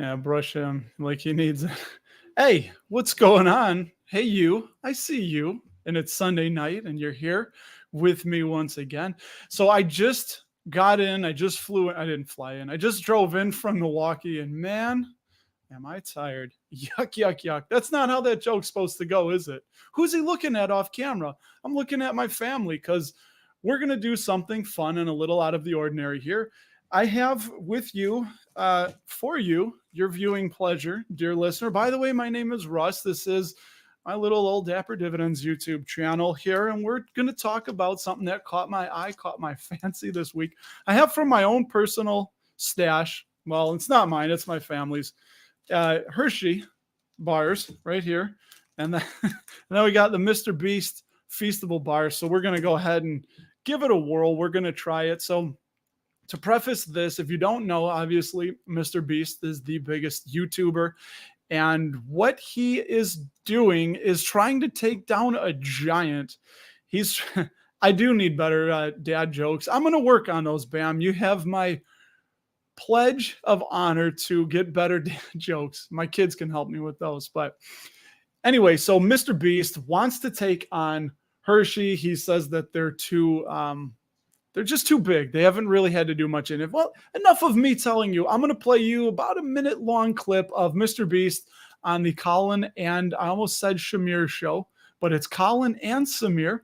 Yeah, brush him like he needs it. Hey, what's going on? Hey, you. I see you. And it's Sunday night, and you're here with me once again. So I just got in. I just flew in. I didn't fly in. I just drove in from Milwaukee, and man, am I tired. Yuck, yuck, yuck. That's not how that joke's supposed to go, is it? Who's he looking at off camera? I'm looking at my family because we're going to do something fun and a little out of the ordinary here. I have with you, for you, your viewing pleasure, dear listener. By the way, my name is Russ. This is my little old Dapper Dividends YouTube channel here, and we're going to talk about something that caught my eye, caught my fancy this week. I have from my own personal stash. Well, it's not mine. It's my family's. Hershey bars right here. And then we got the MrBeast Feastable bar. So we're going to go ahead and give it a whirl. We're going to try it. So to preface this, if you don't know, obviously, MrBeast is the biggest YouTuber. And what he is doing is trying to take down a giant. I do need better dad jokes. I'm going to work on those, Bam. You have my pledge of honor to get better dad jokes. My kids can help me with those. But anyway, so MrBeast wants to take on Hershey. He says that they're just too big. They haven't really had to do much in it. Well, enough of me telling you. I'm going to play you about a minute-long clip of MrBeast on the Colin and I almost said Shamir show, but it's Colin and Samir.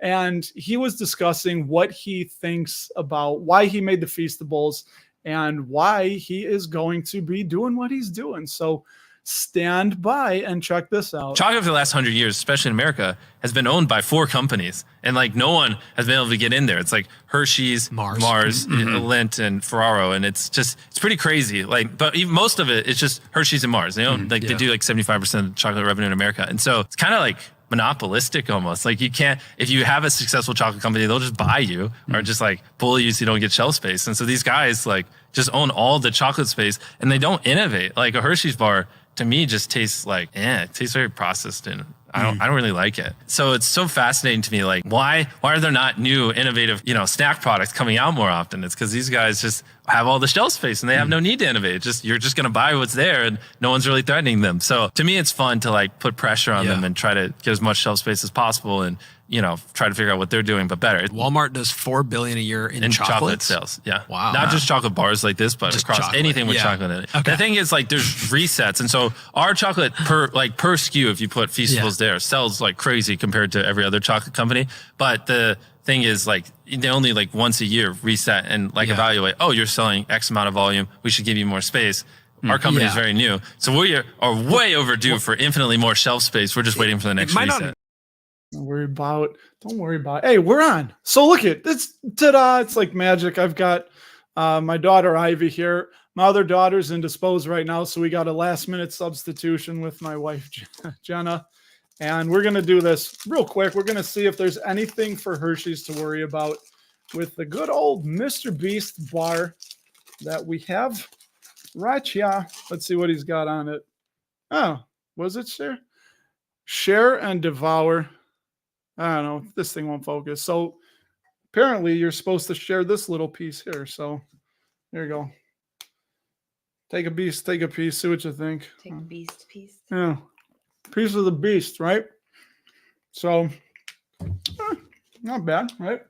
And he was discussing what he thinks about why he made the Feastables and why he is going to be doing what he's doing. So stand by and check this out. Chocolate for the last 100 years, especially in America, has been owned by 4 companies. And like no one has been able to get in there. It's like Hershey's, Mars, Lindt, and Ferraro. And it's pretty crazy. Like, but even most of it, it's just Hershey's and Mars. They own, they do like 75% of chocolate revenue in America. And so it's kind of like monopolistic almost. Like you can't, if you have a successful chocolate company, they'll just buy you or just like bully you so you don't get shelf space. And so these guys like just own all the chocolate space and they don't innovate. Like a Hershey's bar to me just tastes like, it tastes very processed and I don't really like it. So it's so fascinating to me. Like why are there not new innovative, snack products coming out more often? It's because these guys just have all the shelf space and they have no need to innovate. You're just going to buy what's there and no one's really threatening them. So to me, it's fun to like put pressure on them and try to get as much shelf space as possible and, try to figure out what they're doing, but better. Walmart does $4 billion a year in chocolate sales. Yeah. Wow. Not just chocolate bars like this, but just across chocolate. Anything with chocolate in it. Okay. The thing is like there's resets. And so our chocolate per SKU, if you put Feastables there, sells like crazy compared to every other chocolate company. But the thing is like they only like once a year reset and like evaluate, you're selling X amount of volume. We should give you more space. Our company is very new. So we are way overdue for infinitely more shelf space. We're just waiting for the next reset. Don't worry about it. Hey, we're on. So look at this. Ta-da. It's like magic. I've got my daughter Ivy here. My other daughter's indisposed right now. So we got a last minute substitution with my wife, Jenna. And we're going to do this real quick. We're going to see if there's anything for Hershey's to worry about with the good old MrBeast bar that we have right here. Let's see what he's got on it. Oh, was it share? Share and devour. I don't know. This thing won't focus. So apparently you're supposed to share this little piece here. So there you go. Take a piece, see what you think. Take a beast piece. Yeah. Piece of the beast, right? So not bad, right?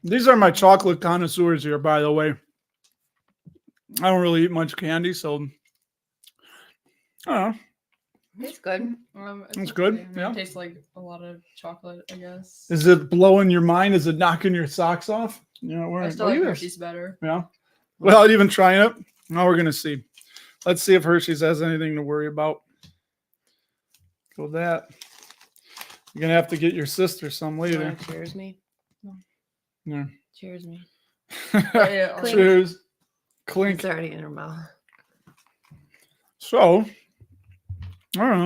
These are my chocolate connoisseurs here, by the way. I don't really eat much candy, so I don't know. It's good. It's good. Yeah. It tastes like a lot of chocolate, I guess. Is it blowing your mind? Is it knocking your socks off? I still like Hershey's better. Yeah. Without even trying it. Now we're gonna see. Let's see if Hershey's has anything to worry about. Go that. You're gonna have to get your sister some later. Cheers me. Yeah. Cheers me. Cheers. Clink. It's already in her mouth. So I don't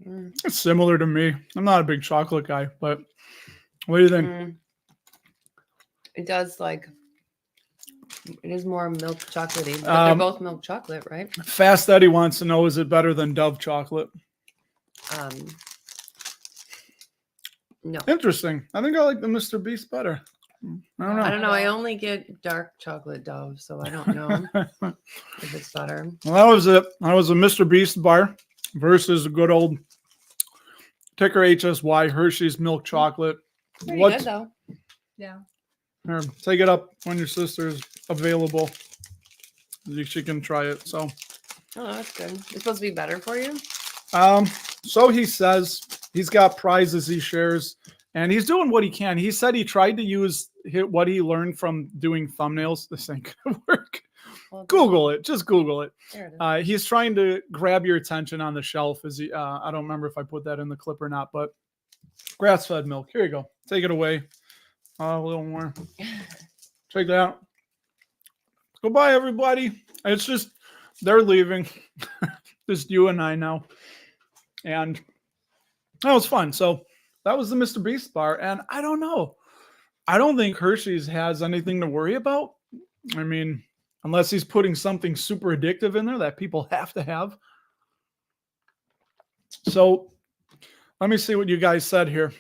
know. It's similar to me. I'm not a big chocolate guy, but what do you think? It does it is more milk chocolatey, but they're both milk chocolate, right? Fast Eddie wants to know, is it better than Dove chocolate? No. Interesting. I think I like the MrBeast better. I don't know. I only get dark chocolate Dove, so I don't know if it's better. Well, that was it. That was a MrBeast bar versus a good old ticker HSY Hershey's milk chocolate. Pretty good though. Yeah. Here, take it up when your sister's available. She can try it. So, oh, that's good. It's supposed to be better for you. So he says he's got prizes he shares, and he's doing what he can. He said he tried to use what he learned from doing thumbnails. This ain't gonna work. Well, Google it. Just Google it. There it is. He's trying to grab your attention on the shelf. As he, I don't remember if I put that in the clip or not, but grass-fed milk. Here you go. Take it away. A little more. Check that out. Goodbye, everybody. It's just they're leaving. Just you and I now. And that was fun. So that was the MrBeast bar. And I don't know. I don't think Hershey's has anything to worry about. I mean, unless he's putting something super addictive in there that people have to have. So let me see what you guys said here.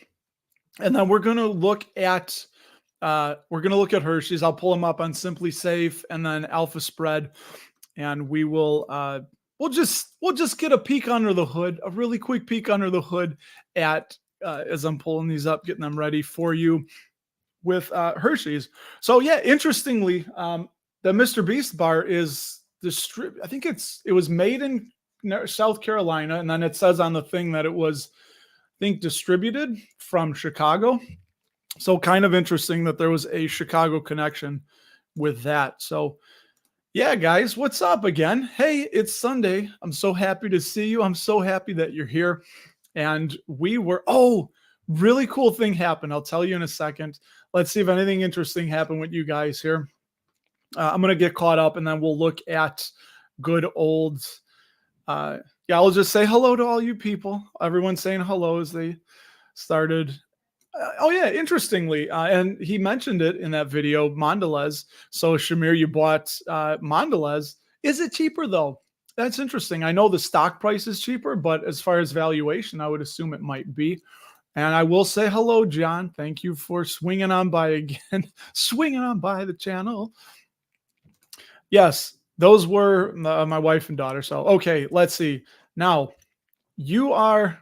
And then we're going to look at Hershey's. I'll pull them up on Simply Safe and then Alpha Spread. And we will we'll just get a peek under the hood, a really quick peek under the hood at as I'm pulling these up, getting them ready for you with Hershey's. So yeah, interestingly, the MrBeast bar is I think it was made in South Carolina, and then it says on the thing that it was, I think, distributed from Chicago. So kind of interesting that there was a Chicago connection with that. So yeah, guys, what's up again? Hey, it's Sunday. I'm so happy to see you. I'm so happy that you're here. And really cool thing happened. I'll tell you in a second. Let's see if anything interesting happened with you guys here. I'm going to get caught up, and then we'll look at good old. I'll just say hello to all you people. Everyone's saying hello as they started. Interestingly, and he mentioned it in that video, Mondelez. So Shamir, you bought Mondelez. Is it cheaper though? That's interesting. I know the stock price is cheaper, but as far as valuation, I would assume it might be. And I will say hello, John. Thank you for swinging on by again, swinging on by the channel. Yes, those were my wife and daughter. So, okay, let's see. Now, you are,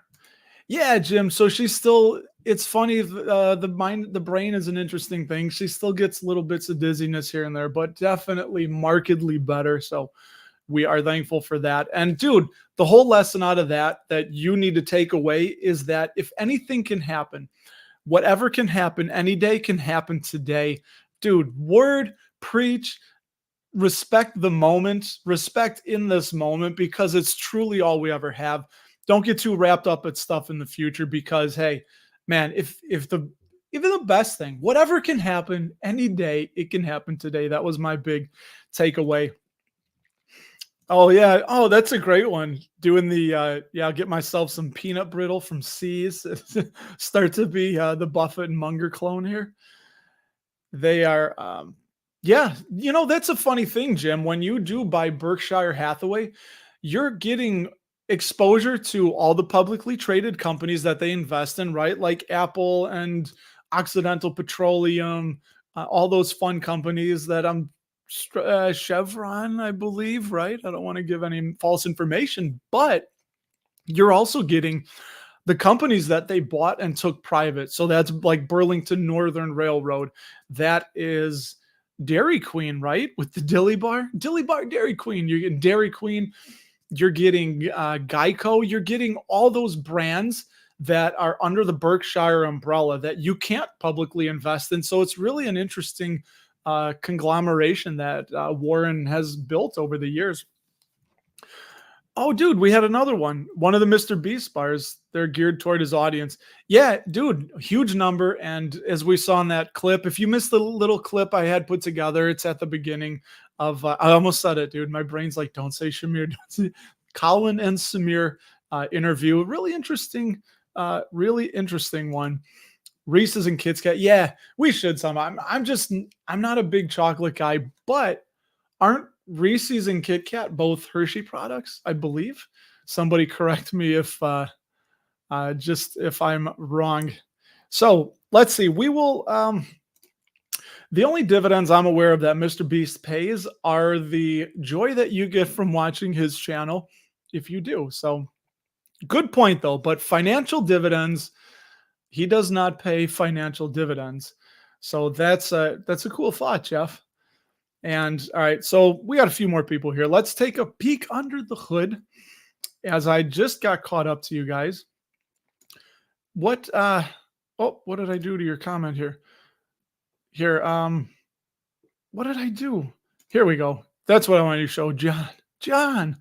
yeah, Jim. So she's still, it's funny. The brain is an interesting thing. She still gets little bits of dizziness here and there, but definitely markedly better. So we are thankful for that. And dude, the whole lesson out of that you need to take away is that if anything can happen, whatever can happen, any day can happen today. Dude, word, preach, respect the moment, respect in this moment, because it's truly all we ever have. Don't get too wrapped up at stuff in the future, because, hey, man, even the best thing, whatever can happen any day, it can happen today. That was my big takeaway. Oh, yeah. Oh, that's a great one. Doing the, I'll get myself some peanut brittle from C's. Start to be the Buffett and Munger clone here. They are, that's a funny thing, Jim. When you do buy Berkshire Hathaway, you're getting exposure to all the publicly traded companies that they invest in, right? Like Apple and Occidental Petroleum, all those fun companies that Chevron, I believe, right? I don't want to give any false information, but you're also getting the companies that they bought and took private. So that's like Burlington Northern Railroad. That is Dairy Queen, right? With the Dilly Bar, Dairy Queen. You're getting Dairy Queen. You're getting Geico. You're getting all those brands that are under the Berkshire umbrella that you can't publicly invest in. So it's really an interesting conglomeration that Warren has built over the years. Oh, dude, we had another one. One of the MrBeast bars. They're geared toward his audience. Yeah, dude, huge number. And as we saw in that clip, if you missed the little clip I had put together, it's at the beginning of, I almost said it, dude. My brain's like, don't say Shamir. Don't say. Colin and Samir interview. Really interesting one. Reese's and Kit Kat. Yeah, we should sometime. I'm not a big chocolate guy, but aren't Reese's and Kit Kat both Hershey products? I believe. Somebody correct me if I'm wrong. So let's see. We will The only dividends I'm aware of that MrBeast pays are the joy that you get from watching his channel if you do. So good point though, but financial dividends, he does not pay financial dividends. So that's a cool thought, Jeff. And all right, so we got a few more people here. Let's take a peek under the hood as I just got caught up to you guys. What what did I do to your comment here? Here, what did I do? Here we go. That's what I wanted to show. John.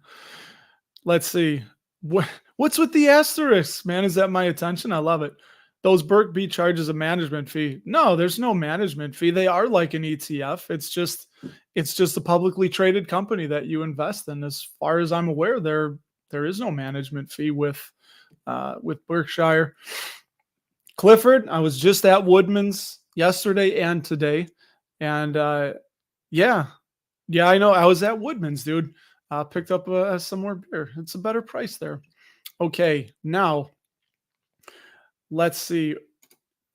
Let's see. What's with the asterisks, man? Is that my attention? I love it. Those Burke B charges a management fee. No, there's no management fee. They are like an ETF. It's just a publicly traded company that you invest in. As far as I'm aware, there is no management fee with Berkshire. Clifford, I was just at Woodman's yesterday and today, and yeah, I know. I was at Woodman's, dude. Picked up some more beer. It's a better price there. Okay, now let's see.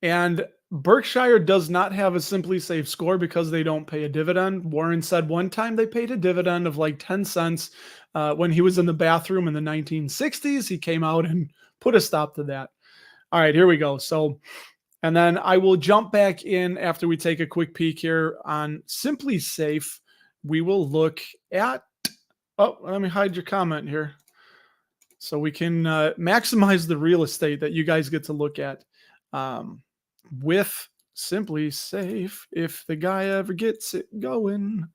And Berkshire does not have a Simply Safe score because they don't pay a dividend. Warren said one time they paid a dividend of like 10 cents when he was in the bathroom in the 1960s. He came out and put a stop to that. All right, here we go. So, and then I will jump back in after we take a quick peek here on Simply Safe. We will look at, let me hide your comment here so we can maximize the real estate that you guys get to look at with Simply Safe. If the guy ever gets it going,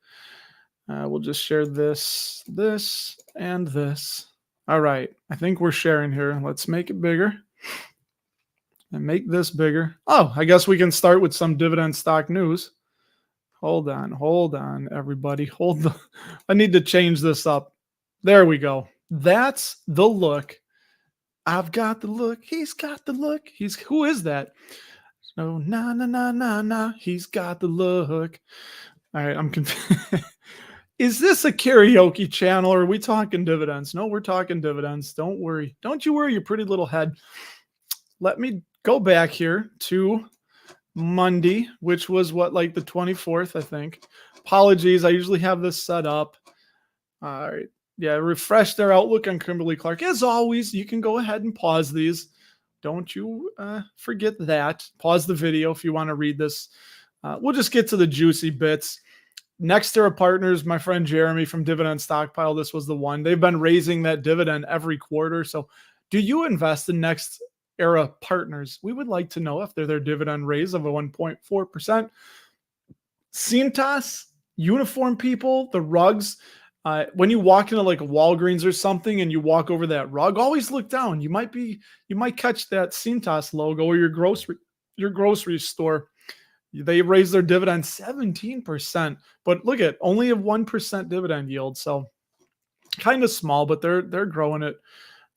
we'll just share this, and this. All right. I think we're sharing here. Let's make it bigger and make this bigger. Oh, I guess we can start with some dividend stock news. Hold on, everybody. I need to change this up. There we go. That's the look. I've got the look. He's got the look. Who is that? So na. He's got the look. All right, I'm confused. Is this a karaoke channel or are we talking dividends? No, we're talking dividends. Don't worry. Don't you worry your pretty little head. Let me go back here to Monday, which was like the 24th, I think. Apologies. I usually have this set up. All right. Yeah, refresh their outlook on Kimberly-Clark. As always, you can go ahead and pause these. Don't you forget that. Pause the video if you want to read this. We'll just get to the juicy bits. Next era partners, my friend Jeremy from Dividend Stockpile, this was the one. They've been raising that dividend every quarter. So do you invest in Next Era partners? We would like to know if they're their dividend raise of a 1.4%. Cintas, Uniform People, the rugs. When you walk into like a Walgreens or something and you walk over that rug, always look down. You might catch that Cintas logo or your grocery store. They raised their dividend 17%, but look at only a 1% dividend yield. So kind of small, but they're growing it.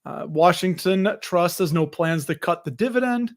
Washington Trust has no plans to cut the dividend.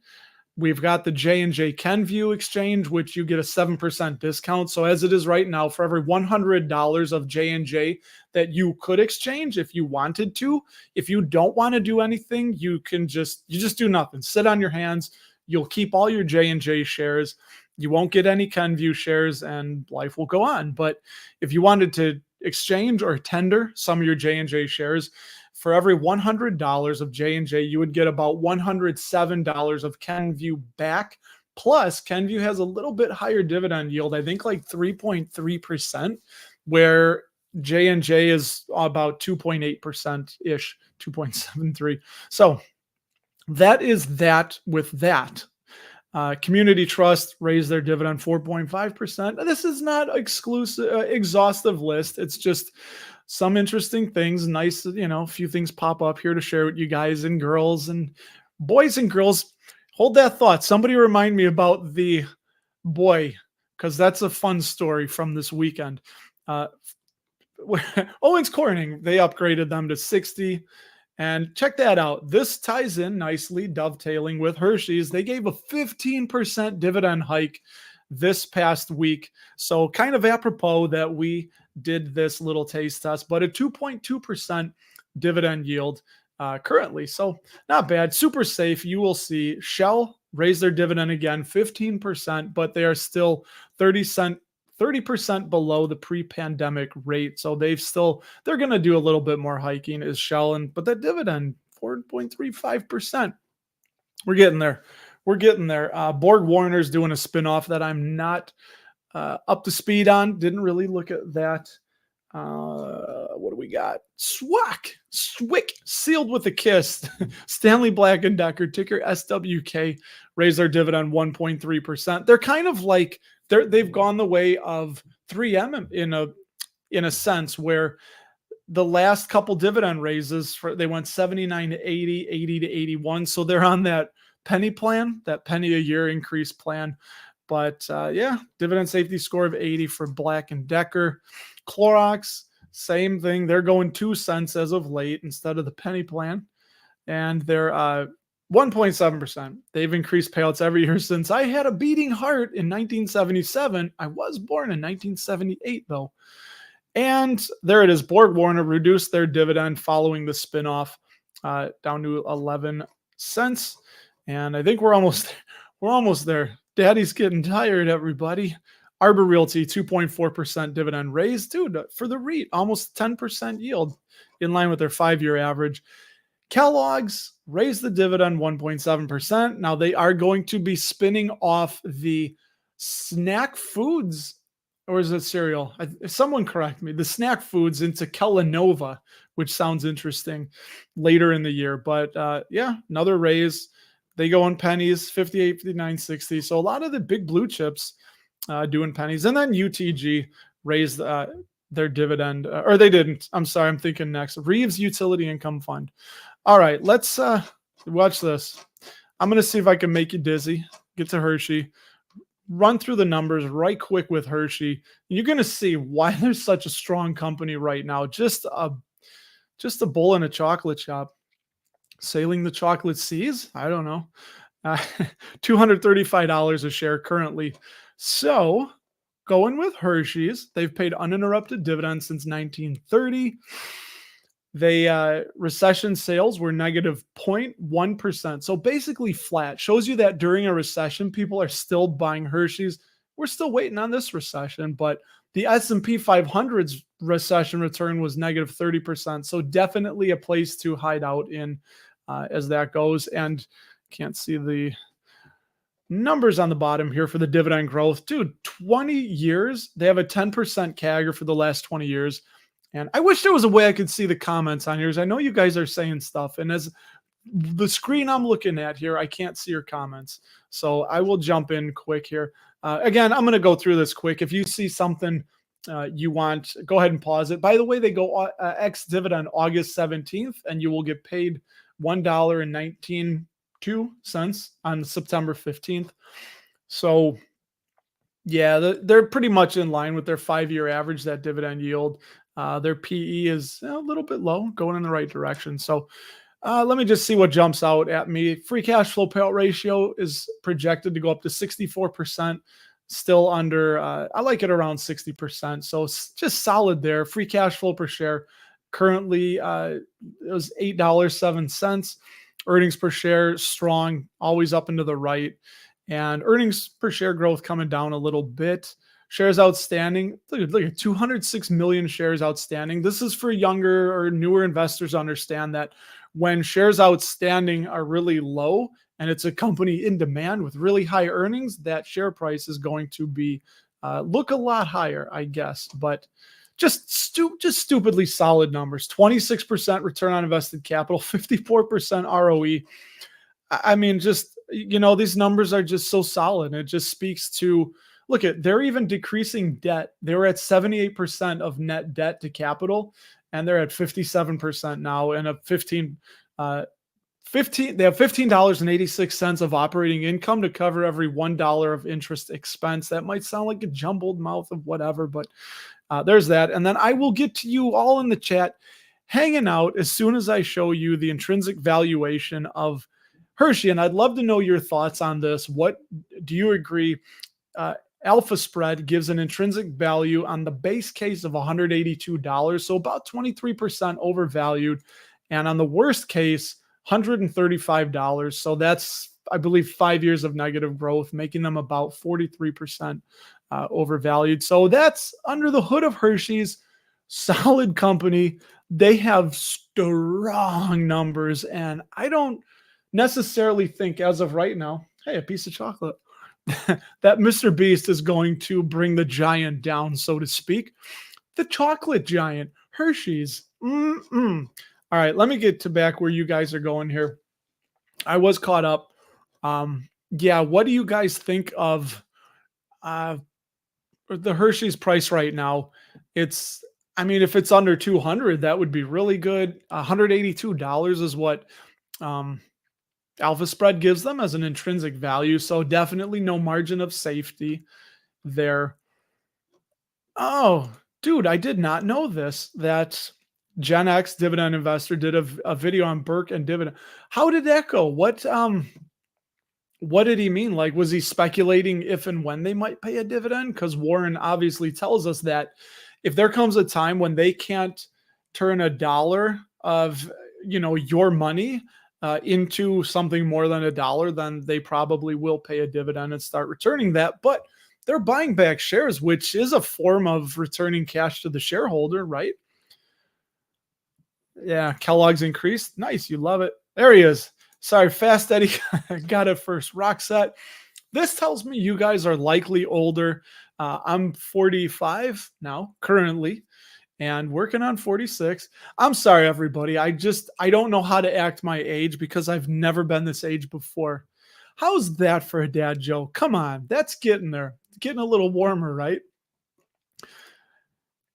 We've got the J&J Kenview exchange, which you get a 7% discount. So as it is right now, for every $100 of J&J that you could exchange if you wanted to, if you don't want to do anything, you just do nothing. Sit on your hands. You'll keep all your J&J shares. You won't get any Kenview shares and life will go on. But if you wanted to exchange or tender some of your J&J shares, for every $100 of J&J, you would get about $107 of Kenview back. Plus, Kenview has a little bit higher dividend yield, I think like 3.3%, where J&J is about 2.8%-ish, 2.73. So that is that with that. Community Trust raised their dividend 4.5%. This is not exhaustive list. It's just some interesting things. Nice, a few things pop up here to share with you guys and girls and boys and girls. Hold that thought. Somebody remind me about the boy, because that's a fun story from this weekend. Owens Corning, they upgraded them to 60. And check that out. This ties in nicely, dovetailing with Hershey's. They gave a 15% dividend hike this past week. So kind of apropos that we did this little taste test, but a 2.2% dividend yield currently. So not bad, super safe. You will see Shell raised their dividend again, 15%, but they are still 30% below the pre-pandemic rate. So they're going to do a little bit more hiking is Shell. But that dividend, 4.35%. We're getting there. Borg Warner's doing a spinoff that I'm not up to speed on. Didn't really look at that. What do we got? Swick, sealed with a kiss. Stanley Black & Decker, ticker SWK, raised their dividend 1.3%. They're kind of like they've gone the way of 3M in a sense, where the last couple dividend raises they went 79 to 80, 80 to 81. So they're on that penny plan, that penny a year increase plan. But dividend safety score of 80 for Black & Decker. Clorox, same thing. They're going 2 cents as of late instead of the penny plan. And they're 1.7%. They've increased payouts every year since I had a beating heart in 1977. I was born in 1978, though. And there it is. Borg Warner reduced their dividend following the spinoff down to 11 cents. And I think we're almost there. Daddy's getting tired, everybody. Arbor Realty, 2.4% dividend raise. Dude, for the REIT, almost 10% yield in line with their 5-year average. Kellogg's raised the dividend 1.7%. Now they are going to be spinning off the snack foods, or is it cereal? Someone correct me. The snack foods into Kellanova, which sounds interesting later in the year. But another raise. They go in pennies, 58, 59, 60. So a lot of the big blue chips doing pennies. And then UTG raised their dividend, or they didn't. I'm sorry, I'm thinking next. Reeves Utility Income Fund. All right, let's watch this. I'm going to see if I can make you dizzy. Get to Hershey. Run through the numbers right quick with Hershey. You're going to see why they're such a strong company right now. Just a bull in a chocolate shop. Sailing the chocolate seas? I don't know. $235 a share currently. So going with Hershey's, they've paid uninterrupted dividends since 1930. They recession sales were negative 0.1%. So basically flat. Shows you that during a recession, people are still buying Hershey's. We're still waiting on this recession, but the S&P 500's recession return was negative 30%. So definitely a place to hide out in as that goes. And can't see the numbers on the bottom here for the dividend growth. Dude, 20 years. They have a 10% CAGR for the last 20 years. And I wish there was a way I could see the comments on here. I know you guys are saying stuff. And as the screen I'm looking at here, I can't see your comments. So I will jump in quick here. Again, I'm going to go through this quick. If you see something you want, go ahead and pause it. By the way, they go ex-dividend August 17th, and you will get paid $1.192 on September 15th. So, yeah, they're pretty much in line with their 5-year average, that dividend yield. Their PE is a little bit low, going in the right direction. So let me just see what jumps out at me. Free cash flow payout ratio is projected to go up to 64%, still under, I like it around 60%. So just solid there. Free cash flow per share currently it was $8.07. Earnings per share strong, always up and to the right. And earnings per share growth coming down a little bit. Shares outstanding, look at 206 million shares outstanding. This is for younger or newer investors to understand that when shares outstanding are really low and it's a company in demand with really high earnings, that share price is going to be look a lot higher, I guess. But just stupidly solid numbers. 26% return on invested capital, 54% ROE. I mean, just, these numbers are just so solid. It just speaks to, look at, they're even decreasing debt. They were at 78% of net debt to capital, and they're at 57% now, and they have $15.86 of operating income to cover every $1 of interest expense. That might sound like a jumbled mouth of whatever, but there's that. And then I will get to you all in the chat hanging out as soon as I show you the intrinsic valuation of Hershey. And I'd love to know your thoughts on this. What do you agree? Alpha spread gives an intrinsic value on the base case of $182, so about 23% overvalued. And on the worst case, $135. So that's, I believe, 5 years of negative growth, making them about 43% overvalued. So that's under the hood of Hershey's. Solid company. They have strong numbers, and I don't necessarily think as of right now, hey, a piece of chocolate, that MrBeast is going to bring the giant down, so to speak. The chocolate giant, Hershey's. All right, let me get to back where you guys are going here. I was caught up. Yeah, what do you guys think of the Hershey's price right now? It's, I mean, if it's under 200, that would be really good. $182 is what Alpha Spread gives them as an intrinsic value. So definitely no margin of safety there. Oh, dude, I did not know this, that Gen X dividend investor did a video on Burke and dividend. How did that go? What did he mean? Like, was he speculating if and when they might pay a dividend? Because Warren obviously tells us that if there comes a time when they can't turn $1 of, your money into something more than $1, then they probably will pay a dividend and start returning that. But they're buying back shares, which is a form of returning cash to the shareholder, right? Yeah, Kellogg's increased. Nice, you love it. There he is. Sorry, Fast Eddie got it first. Rock set. This tells me you guys are likely older. I'm 45 now, currently, and working on 46. I'm sorry, everybody. I don't know how to act my age because I've never been this age before. How's that for a dad joke? Come on, that's getting there. It's getting a little warmer, right?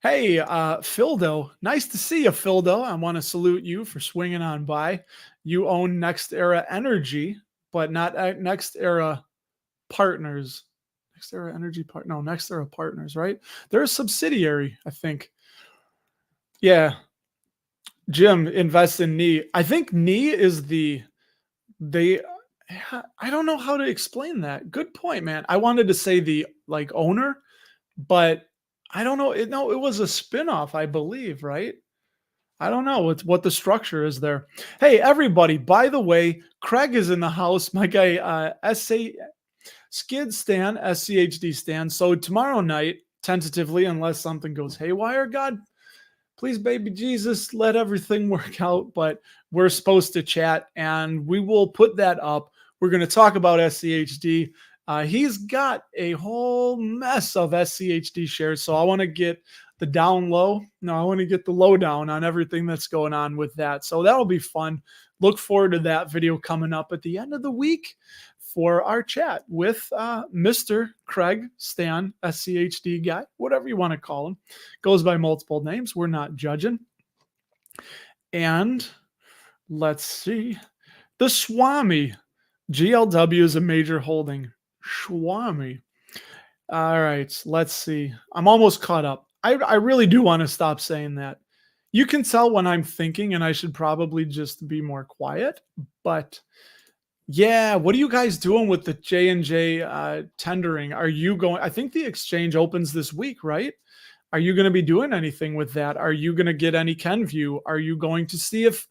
Hey, Phildo. Nice to see you, Phildo. I want to salute you for swinging on by. You own Next Era Energy, but not Next Era Partners. Next Era Energy Part. No, Next Era Partners, right? They're a subsidiary, I think. Yeah. Jim invests in Knee. I think Knee is I don't know how to explain that. Good point, man. I wanted to say the owner, but I don't know. It was a spinoff, I believe, right? I don't know what the structure is there. Hey, everybody, by the way, Craig is in the house. My guy, Skid Stan, SCHD Stan. So tomorrow night, tentatively, unless something goes haywire, God, please, baby Jesus, let everything work out. But we're supposed to chat, and we will put that up. We're going to talk about SCHD. He's got a whole mess of SCHD shares, so I want to get the down low. No, I want to get the lowdown on everything that's going on with that. So that'll be fun. Look forward to that video coming up at the end of the week for our chat with Mr. Craig Stan, SCHD guy, whatever you want to call him. Goes by multiple names. We're not judging. And let's see. The Swami. GLW is a major holding. Swami. All right, let's see. I'm almost caught up. I really do want to stop saying that. You can tell when I'm thinking, and I should probably just be more quiet. But yeah, what are you guys doing with the J&J tendering? Are you going? I think the exchange opens this week, right? Are you going to be doing anything with that? Are you going to get any Kenview? Are you going to see if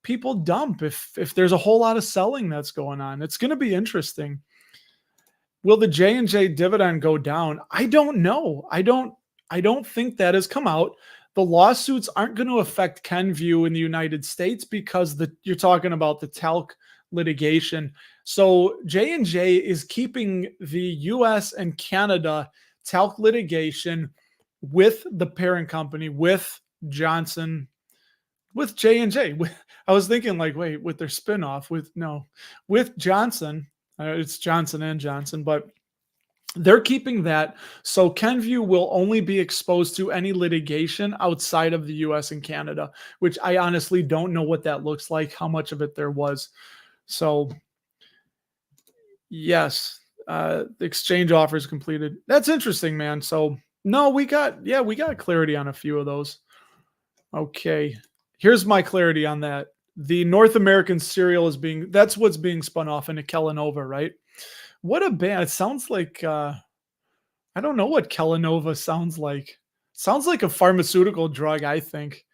people dump? If there's a whole lot of selling that's going on, it's going to be interesting. Will the J&J dividend go down? I don't know. I don't think that has come out. The lawsuits aren't going to affect Kenview in the United States because you're talking about the talc litigation. So J&J is keeping the US and Canada talc litigation with the parent company, with Johnson, with J&J. I was thinking wait, with their spinoff, with Johnson. It's Johnson and Johnson, but they're keeping that. So Kenview will only be exposed to any litigation outside of the US and Canada, which I honestly don't know what that looks like, how much of it there was. So yes, the exchange offers completed. That's interesting, man. So no, we got clarity on a few of those. Okay. Here's my clarity on that. The North American cereal that's what's being spun off into Kellanova, right? What a band. It sounds like, I don't know what Kellanova sounds like. Sounds like a pharmaceutical drug, I think.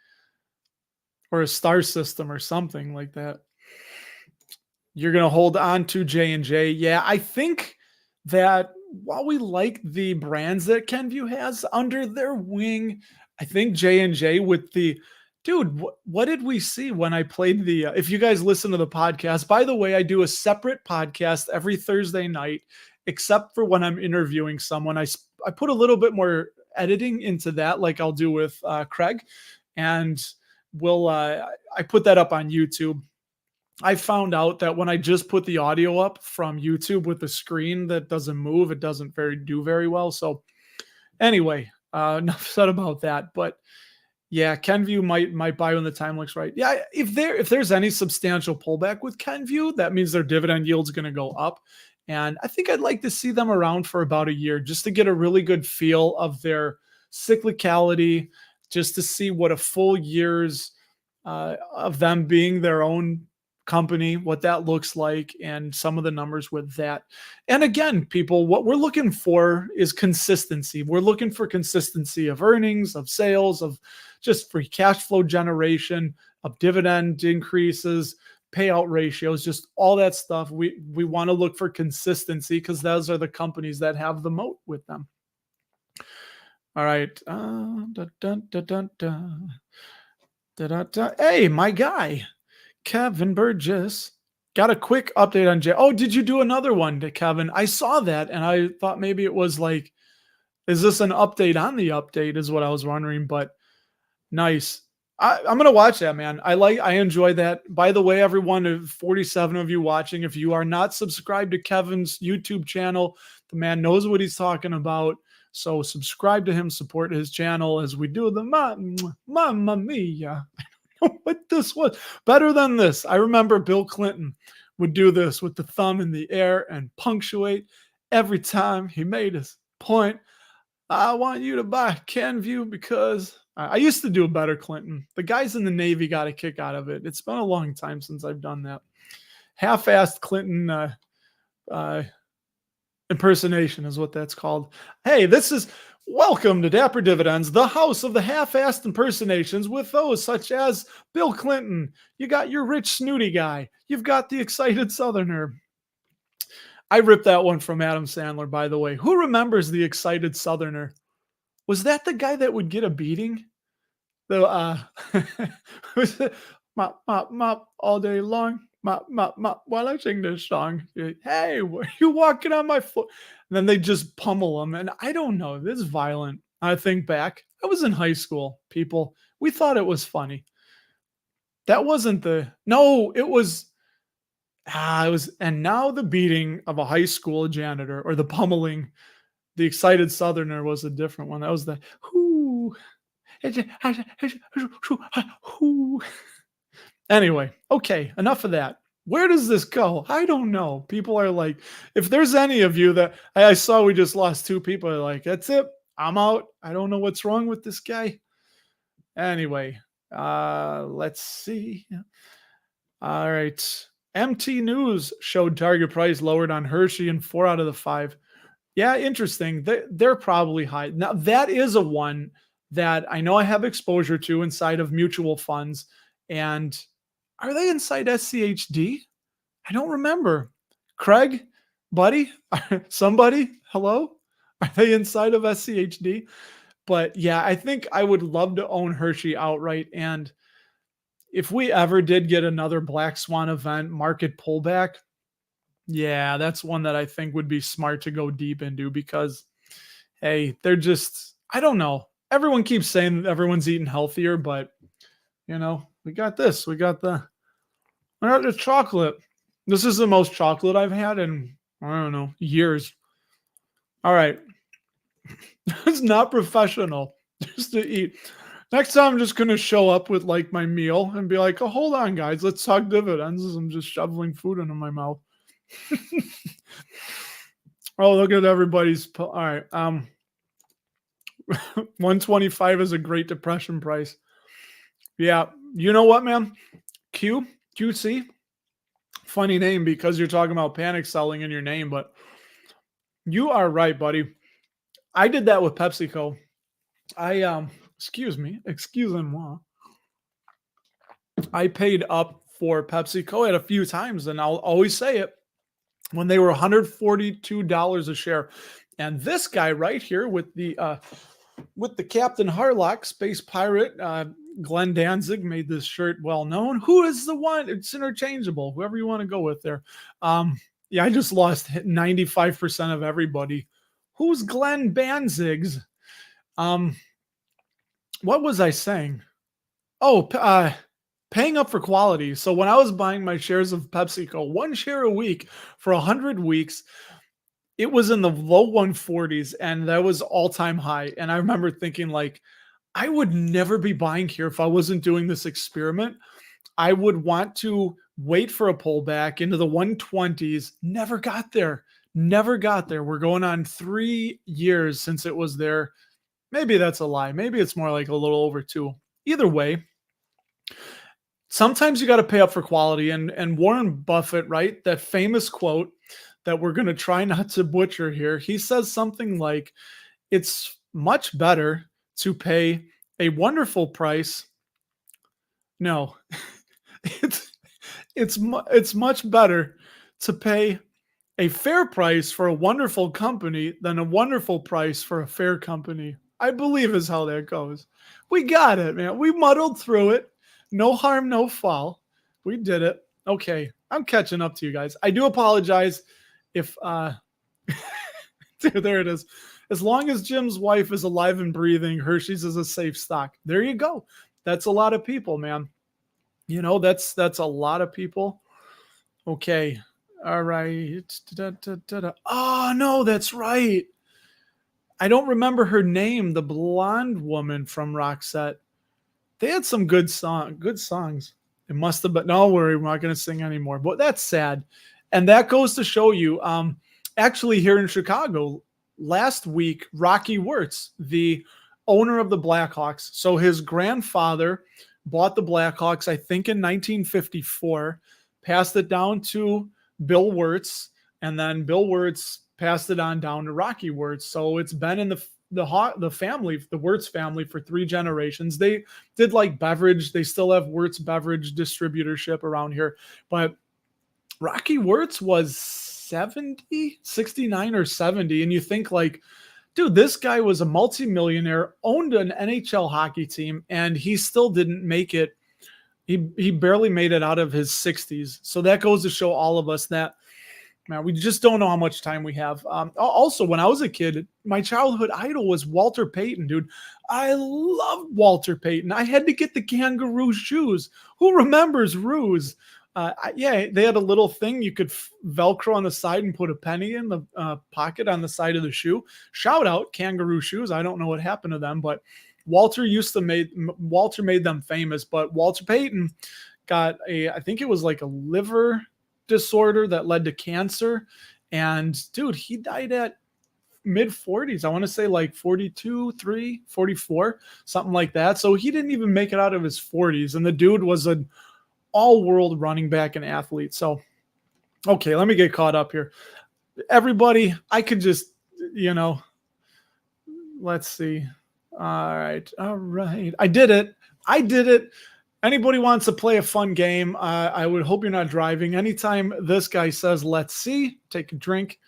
Or a star system or something like that. You're going to hold on to J&J. Yeah, I think that while we like the brands that Kenview has under their wing, I think J&J with the dude, what did we see when I played the if you guys listen to the podcast, by the way, I do a separate podcast every Thursday night except for when I'm interviewing someone. I put a little bit more editing into that like I'll do with Craig, and I put that up on YouTube. I found out that when I just put the audio up from YouTube with the screen that doesn't move, it doesn't do very well. So anyway, enough said about that. But yeah, Kenview might buy when the time looks right. Yeah, if there's any substantial pullback with Kenview, that means their dividend yield's going to go up. And I think I'd like to see them around for about a year just to get a really good feel of their cyclicality, just to see what a full year's of them being their own company, what that looks like, and some of the numbers with that. And again, people, what we're looking for is consistency. We're looking for consistency of earnings, of sales, of just free cash flow generation, of dividend increases, payout ratios, just all that stuff. We want to look for consistency because those are the companies that have the moat with them. All right. Hey, my guy, Kevin Burgess, got a quick update on J. Oh, did you do another one to Kevin? I saw that and I thought maybe it was like, is this an update on the update is what I was wondering, but nice. I'm going to watch that, man. I enjoy that. By the way, everyone, 47 of you watching, if you are not subscribed to Kevin's YouTube channel, the man knows what he's talking about. So subscribe to him, support his channel as we do the Mamma Mia. What this was better than this. I remember Bill Clinton would do this with the thumb in the air and punctuate every time he made his point. I want you to buy Kenview because I used to do a better Clinton. The guys in the Navy got a kick out of it. It's been a long time since I've done that. Half-assed Clinton impersonation is what that's called. Hey, welcome to Dapper Dividends, the house of the half-assed impersonations with those such as Bill Clinton. You got your rich, snooty guy. You've got the excited Southerner. I ripped that one from Adam Sandler, by the way. Who remembers the excited Southerner? Was that the guy that would get a beating? Was it mop, mop, mop all day long? Mop, mop, mop while I sing this song. Hey, where are you walking on my foot? And then they just pummel him. And I don't know. This is violent. I think back. I was in high school, people. We thought it was funny. That wasn't no, it was, and now the beating of a high school janitor or the pummeling, the excited Southerner was a different one. That was the whoo. Anyway, okay, enough of that. Where does this go? I don't know. People are like, if there's any of you that I saw, we just lost 2 people. Are like, that's it. I'm out. I don't know what's wrong with this guy. Anyway, let's see. All right. MT News showed target price lowered on Hershey in 4 out of the 5. Yeah, interesting. They're probably high. Now, that is a one that I know I have exposure to inside of mutual funds. And are they inside SCHD? I don't remember. Craig, buddy, somebody, hello? Are they inside of SCHD? But yeah, I think I would love to own Hershey outright. And if we ever did get another black swan event, market pullback, yeah, that's one that I think would be smart to go deep into because, hey, they're just, I don't know. Everyone keeps saying everyone's eating healthier, but, you know, we got this. We got the chocolate. This is the most chocolate I've had in, I don't know, years. All right. It's not professional just to eat. Next time I'm just going to show up with like my meal and be like, oh, hold on, guys. Let's talk dividends as I'm just shoveling food into my mouth. Oh, look at everybody's. All right. 125 is a Great Depression price. Yeah. You know what, man? QC. Funny name because you're talking about panic selling in your name, but you are right, buddy. I did that with PepsiCo. Excuse me. I paid up for PepsiCo at a few times, and I'll always say it, when they were $142 a share. And this guy right here with the Captain Harlock Space Pirate, Glenn Danzig made this shirt well known. Who is the one? It's interchangeable. Whoever you want to go with there. Yeah, I just lost 95% of everybody. Who's Glenn Danzig's? What was I saying? Oh, paying up for quality. So when I was buying my shares of PepsiCo, 1 share a week for 100 weeks, it was in the low 140s, and that was all-time high. And I remember thinking, like, I would never be buying here if I wasn't doing this experiment. I would want to wait for a pullback into the 120s. Never got there. Never got there. We're going on 3 years since it was there. Maybe that's a lie. Maybe it's more like a little over 2. Either way, sometimes you got to pay up for quality. And Warren Buffett, right? That famous quote that we're going to try not to butcher here. He says something like, it's much better to pay a wonderful price. No, it's much better to pay a fair price for a wonderful company than a wonderful price for a fair company. I believe is how that goes. We got it, man. We muddled through it. No harm, no foul. We did it. Okay. I'm catching up to you guys. I do apologize if, dude, there it is. As long as Jim's wife is alive and breathing, Hershey's is a safe stock. There you go. That's a lot of people, man. You know, that's a lot of people. Okay. All right. Oh, no, that's right. I don't remember her name, the blonde woman from Roxette. They had some good songs. It must have been, no worry, we're not going to sing anymore. But that's sad. And that goes to show you, actually here in Chicago, last week, Rocky Wirtz, the owner of the Blackhawks. So his grandfather bought the Blackhawks, I think in 1954, passed it down to Bill Wirtz, and then Bill Wirtz passed it on down to Rocky Wirtz. So it's been in the family, the Wirtz family, for 3 generations. They did like beverage. They still have Wirtz beverage distributorship around here. But Rocky Wirtz was 69 or 70. And you think like, dude, this guy was a multimillionaire, owned an NHL hockey team, and he still didn't make it. He barely made it out of his 60s. So that goes to show all of us that, man, we just don't know how much time we have. Also, when I was a kid, my childhood idol was Walter Payton, dude. I loved Walter Payton. I had to get the kangaroo shoes. Who remembers Ruse? Yeah, they had a little thing you could Velcro on the side and put a penny in the pocket on the side of the shoe. Shout out kangaroo shoes. I don't know what happened to them, but Walter made them famous. But Walter Payton got I think it was like a liver disorder that led to cancer. And dude, he died at mid 40s. I want to say like 42, 3, 44, something like that. So he didn't even make it out of his 40s. And the dude was an all-world running back and athlete. So, okay, let me get caught up here. Everybody, I could just, let's see. All right. I did it. Anybody wants to play a fun game, I would hope you're not driving. Anytime this guy says, let's see, take a drink.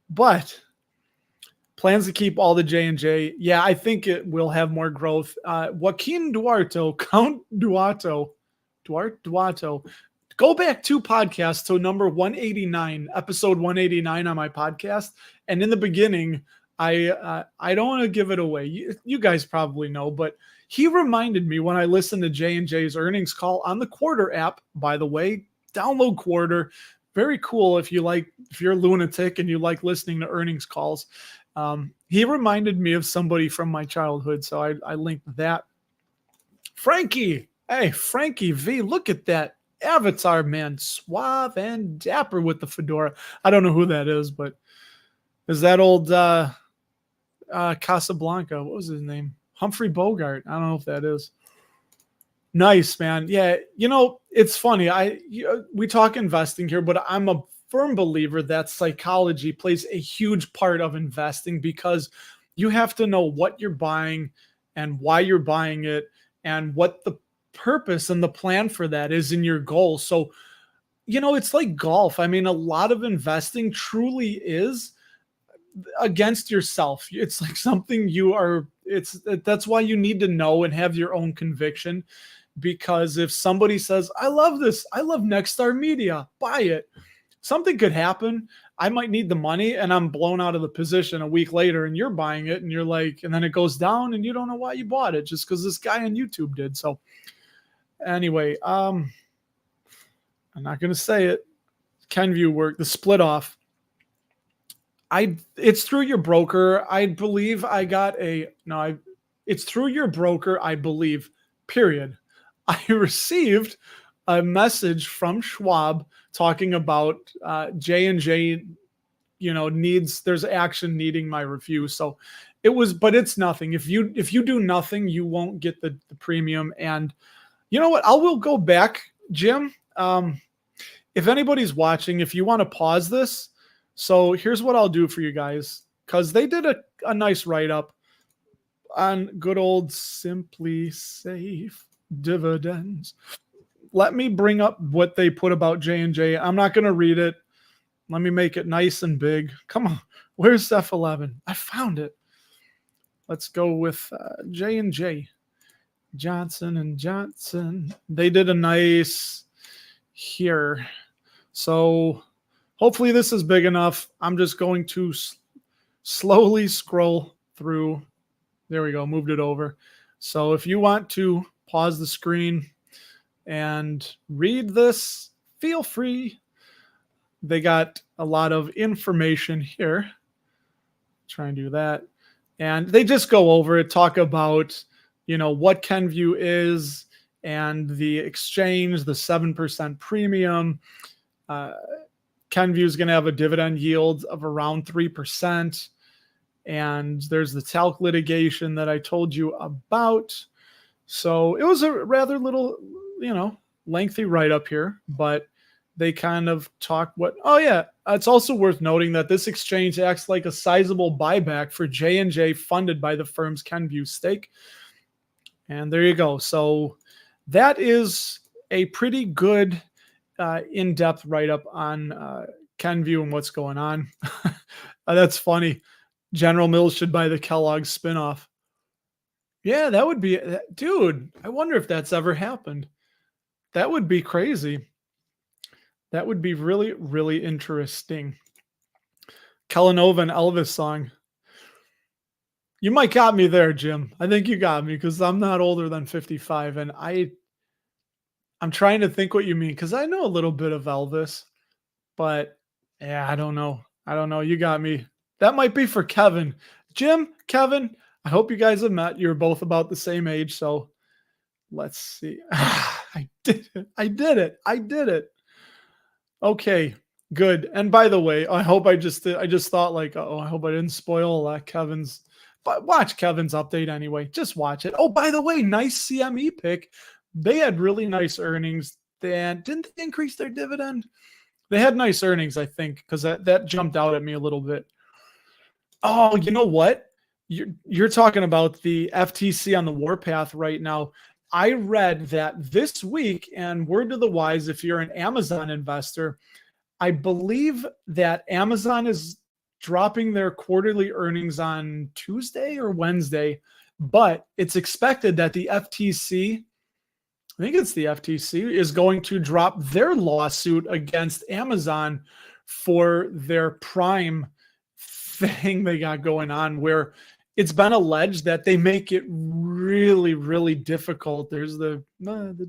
But plans to keep all the J&J. Yeah, I think it will have more growth. Joaquin Count Duato. Go back 2 podcasts to number 189, episode 189 on my podcast. And in the beginning, I don't want to give it away. You guys probably know, but he reminded me when I listened to J&J's earnings call on the Quarter app, by the way. Download Quarter. Very cool if you're a lunatic and you like listening to earnings calls. He reminded me of somebody from my childhood, so I linked that. Frankie. Hey, Frankie V, look at that avatar, man. Suave and dapper with the fedora. I don't know who that is, but is that old Casablanca? What was his name? Humphrey Bogart. I don't know if that is. Nice, man. Yeah, it's funny. We talk investing here, but I'm a firm believer that psychology plays a huge part of investing, because you have to know what you're buying and why you're buying it and what the purpose and the plan for that is in your goal. So, it's like golf. I mean, a lot of investing truly is against yourself. It's like something that's why you need to know and have your own conviction, because if somebody says, I love this, I love Nexstar Media, buy it, something could happen. I might need the money and I'm blown out of the position a week later and you're buying it and you're like, and then it goes down and you don't know why you bought it just because this guy on YouTube did. So anyway, I'm not going to say it. Kenview work, the split off. It's through your broker. I believe I got it's through your broker, I believe, period. I received a message from Schwab talking about J&J, there's action needing my review. So but it's nothing. If you do nothing, you won't get the premium. And you know what? I will go back, Jim. If anybody's watching, if you want to pause this, so here's what I'll do for you guys, because they did a nice write-up on good old Simply Safe dividends. Let me bring up what they put about J&J. I'm not going to read it. Let me make it nice and big. Come on. Where's F11? I found it. Let's go with J&J. Johnson & Johnson. They did a nice here. So hopefully this is big enough. I'm just going to slowly scroll through. There we go. Moved it over. So if you want to pause the screen and read this, feel free. They got a lot of information here. Try and do that. And they just go over it, talk about, what Kenview is and the exchange, the 7% premium. Kenview is going to have a dividend yield of around 3%. And there's the talc litigation that I told you about. So it was a rather little, lengthy write-up here, but they kind of talk it's also worth noting that this exchange acts like a sizable buyback for J&J funded by the firm's Kenview stake. And there you go. So that is a pretty good in-depth write-up on Kenview and what's going on. That's funny. General Mills should buy the Kellogg's spinoff. Yeah, that would be, dude, I wonder if that's ever happened. That would be crazy. That would be really, really interesting. Kellanova and Elvis song. You might got me there, Jim. I think you got me because I'm not older than 55. And I'm trying to think what you mean because I know a little bit of Elvis. But yeah, I don't know. You got me. That might be for Kevin. Jim, Kevin, I hope you guys have met. You're both about the same age. So let's see. I did it. Okay, good. And by the way, I hope I just thought like, I hope I didn't spoil Kevin's. But watch Kevin's update anyway. Just watch it. Oh, by the way, nice CME pick. They had really nice earnings. Didn't they increase their dividend? They had nice earnings, I think, because that jumped out at me a little bit. Oh, you know what? You're talking about the FTC on the warpath right now. I read that this week, and word to the wise, if you're an Amazon investor, I believe that Amazon is dropping their quarterly earnings on Tuesday or Wednesday, but it's expected that the FTC, I think it's the FTC, is going to drop their lawsuit against Amazon for their Prime thing they got going on, where it's been alleged that they make it really, really difficult. There's the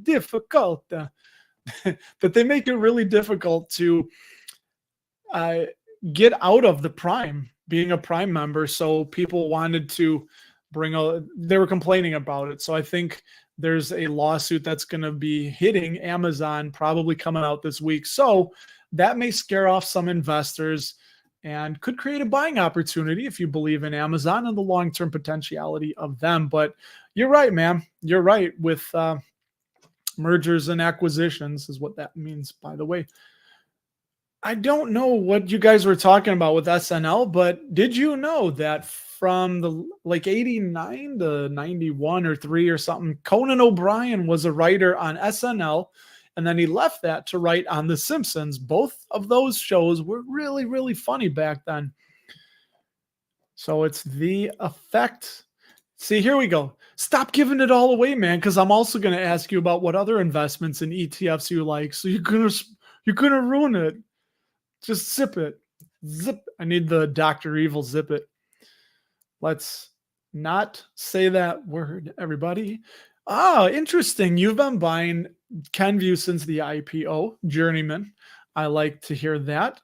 difficult, that they make it really difficult to get out of the Prime, being a Prime member. So people wanted to they were complaining about it. So I think there's a lawsuit that's going to be hitting Amazon, probably coming out this week. So that may scare off some investors and could create a buying opportunity if you believe in Amazon and the long-term potentiality of them. But you're right, man. You're right with mergers and acquisitions is what that means, by the way. I don't know what you guys were talking about with SNL, but did you know that from the like 89 to 91 or 3 or something. Conan O'Brien was a writer on SNL, and then he left that to write on The Simpsons. Both of those shows were really, really funny back then. So it's The Effect. See, here we go. Stop giving it all away, man, because I'm also going to ask you about what other investments in ETFs you like. So you're gonna ruin it. Just zip it. Zip. I need the Dr. Evil zip it. Let's not say that word, everybody. Ah, interesting. You've been buying Kenview since the IPO, Journeyman. I like to hear that.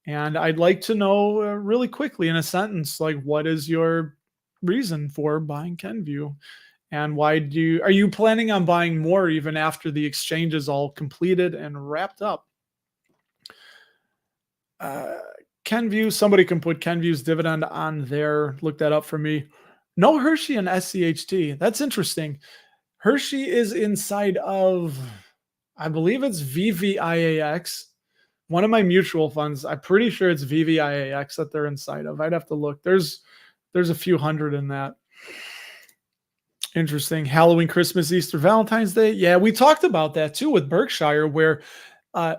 And I'd like to know really quickly in a sentence, like, what is your reason for buying Kenview? And why are you planning on buying more even after the exchange is all completed and wrapped up? Kenview, somebody can put Kenview's dividend on there. Look that up for me. No Hershey and SCHT. That's interesting. Hershey is inside of, I believe it's VVIAX. One of my mutual funds. I'm pretty sure it's VVIAX that they're inside of. I'd have to look. There's a few hundred in that. Interesting. Halloween, Christmas, Easter, Valentine's Day. Yeah, we talked about that too with Berkshire, where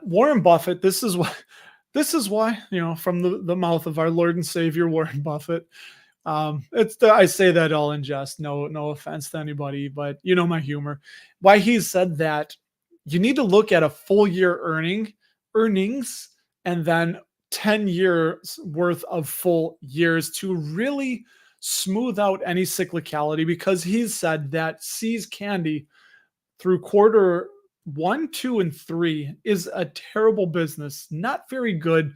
Warren Buffett, this is why, from the mouth of our Lord and Savior, Warren Buffett. I say that all in jest. No offense to anybody, but you know my humor. Why he said that you need to look at a full year earnings and then 10 years worth of full years to really smooth out any cyclicality, because he's said that See's Candy through quarter 1, 2, and 3 is a terrible business. Not very good.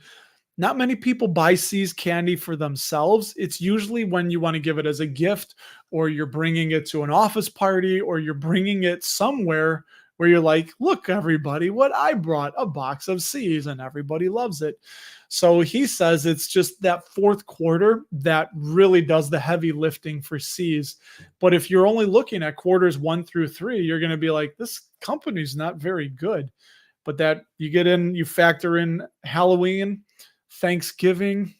Not many people buy See's Candy for themselves. It's usually when you want to give it as a gift, or you're bringing it to an office party, or you're bringing it somewhere where you're like, look, everybody, what I brought, a box of See's, and everybody loves it. So he says it's just that fourth quarter that really does the heavy lifting for See's. But if you're only looking at quarters 1 through 3, you're going to be like, this company's not very good. But that you factor in Halloween, Thanksgiving,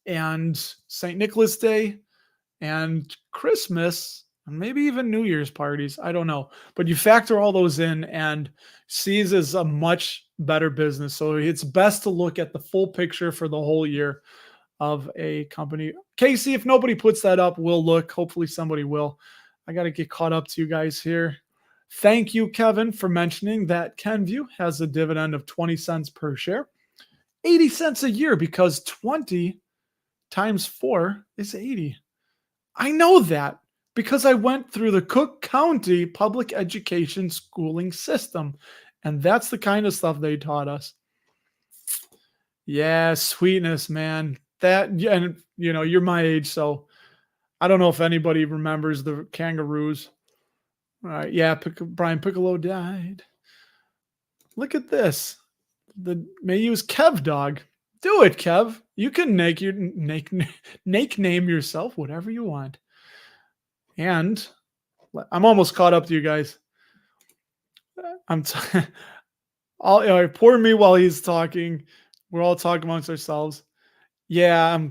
and St. Nicholas Day, and Christmas, and maybe even New Year's parties. I don't know. But you factor all those in, and See's is a much better business. So it's best to look at the full picture for the whole year of a company. Casey, if nobody puts that up, we'll look. Hopefully somebody will. I got to get caught up to you guys here. Thank you, Kevin, for mentioning that Kenview has a dividend of 20 cents per share. 80 cents a year, because 20 times 4 is 80. I know that because I went through the Cook County public education schooling system, and that's the kind of stuff they taught us. Yeah, sweetness, man. That, and you're my age, so I don't know if anybody remembers the Kangaroos. All right, yeah, Brian Piccolo died. Look at this. May use Kev Dog. Do it, Kev. You can nickname yourself whatever you want. And I'm almost caught up to you guys. Poor me while he's talking. We're all talking amongst ourselves. Yeah,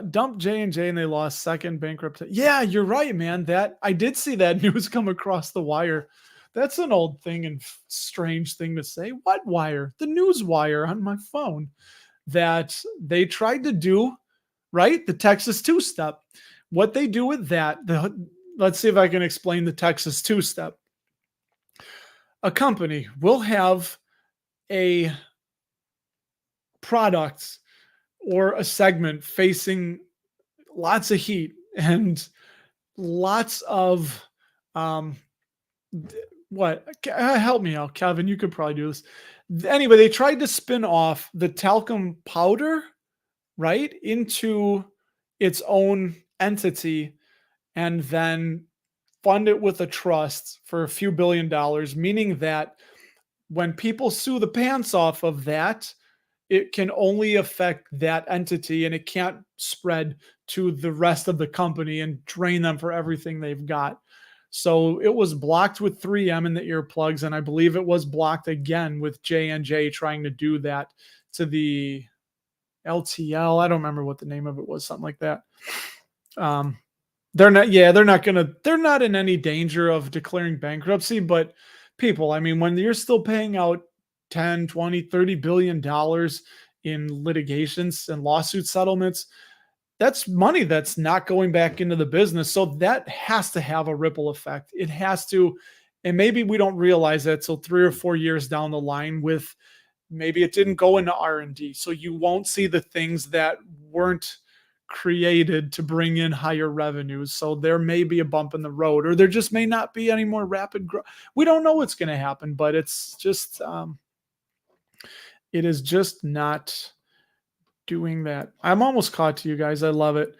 dumped J&J and they lost second bankrupt. Yeah, you're right, man. That I did see that news come across the wire. That's an old thing and strange thing to say. What wire? The news wire on my phone. That they tried to do, right? The Texas two-step. What they do with that, let's see if I can explain the Texas two-step. A company will have a product or a segment facing lots of heat and lots of help me out, Kevin. You could probably do this. Anyway, they tried to spin off the talcum powder, right, into its own entity and then fund it with a trust for a few $1 billion, meaning that when people sue the pants off of that, it can only affect that entity and it can't spread to the rest of the company and drain them for everything they've got. So it was blocked with 3M in the earplugs, and I believe it was blocked again with J&J trying to do that to the LTL. I don't remember what the name of it was, something like that. They're not in any danger of declaring bankruptcy, but people, I mean, when you're still paying out 10, 20, 30 billion dollars in litigations and lawsuit settlements, that's money that's not going back into the business. So that has to have a ripple effect. It has to, and maybe we don't realize that till 3 or 4 years down the line with maybe it didn't go into R&D. So you won't see the things that weren't created to bring in higher revenues. So there may be a bump in the road, or there just may not be any more rapid growth. We don't know what's going to happen, but it's just, it is just not doing that. I'm almost caught to you guys. I love it.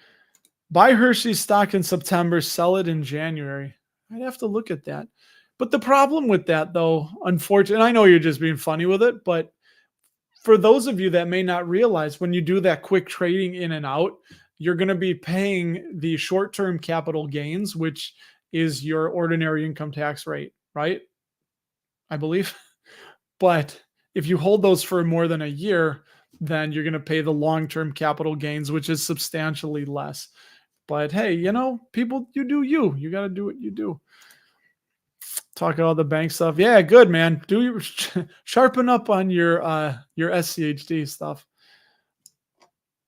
Buy Hershey stock in September, sell it in January. I'd have to look at that. But the problem with that, though, unfortunately, I know you're just being funny with it, but for those of you that may not realize, when you do that quick trading in and out, you're going to be paying the short-term capital gains, which is your ordinary income tax rate, right? I believe. But if you hold those for more than a year, then you're going to pay the long-term capital gains, which is substantially less. But hey, people, you do you. You got to do what you do. Talk about the bank stuff. Yeah, good, man. Do your sharpen up on your SCHD stuff.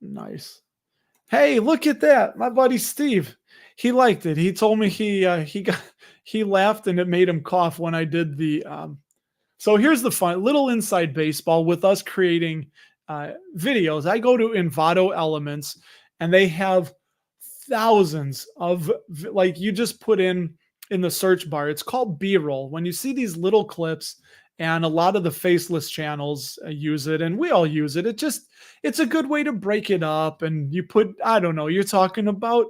Nice. Hey, look at that. My buddy Steve. He liked it. He told me he laughed and it made him cough when I did the so here's the fun little inside baseball with us creating videos. I go to Envato Elements and they have thousands of, like, you just put in the search bar, it's called B-roll. When you see these little clips, and a lot of the faceless channels use it, and we all use it. It's a good way to break it up. And you put, I don't know, you're talking about,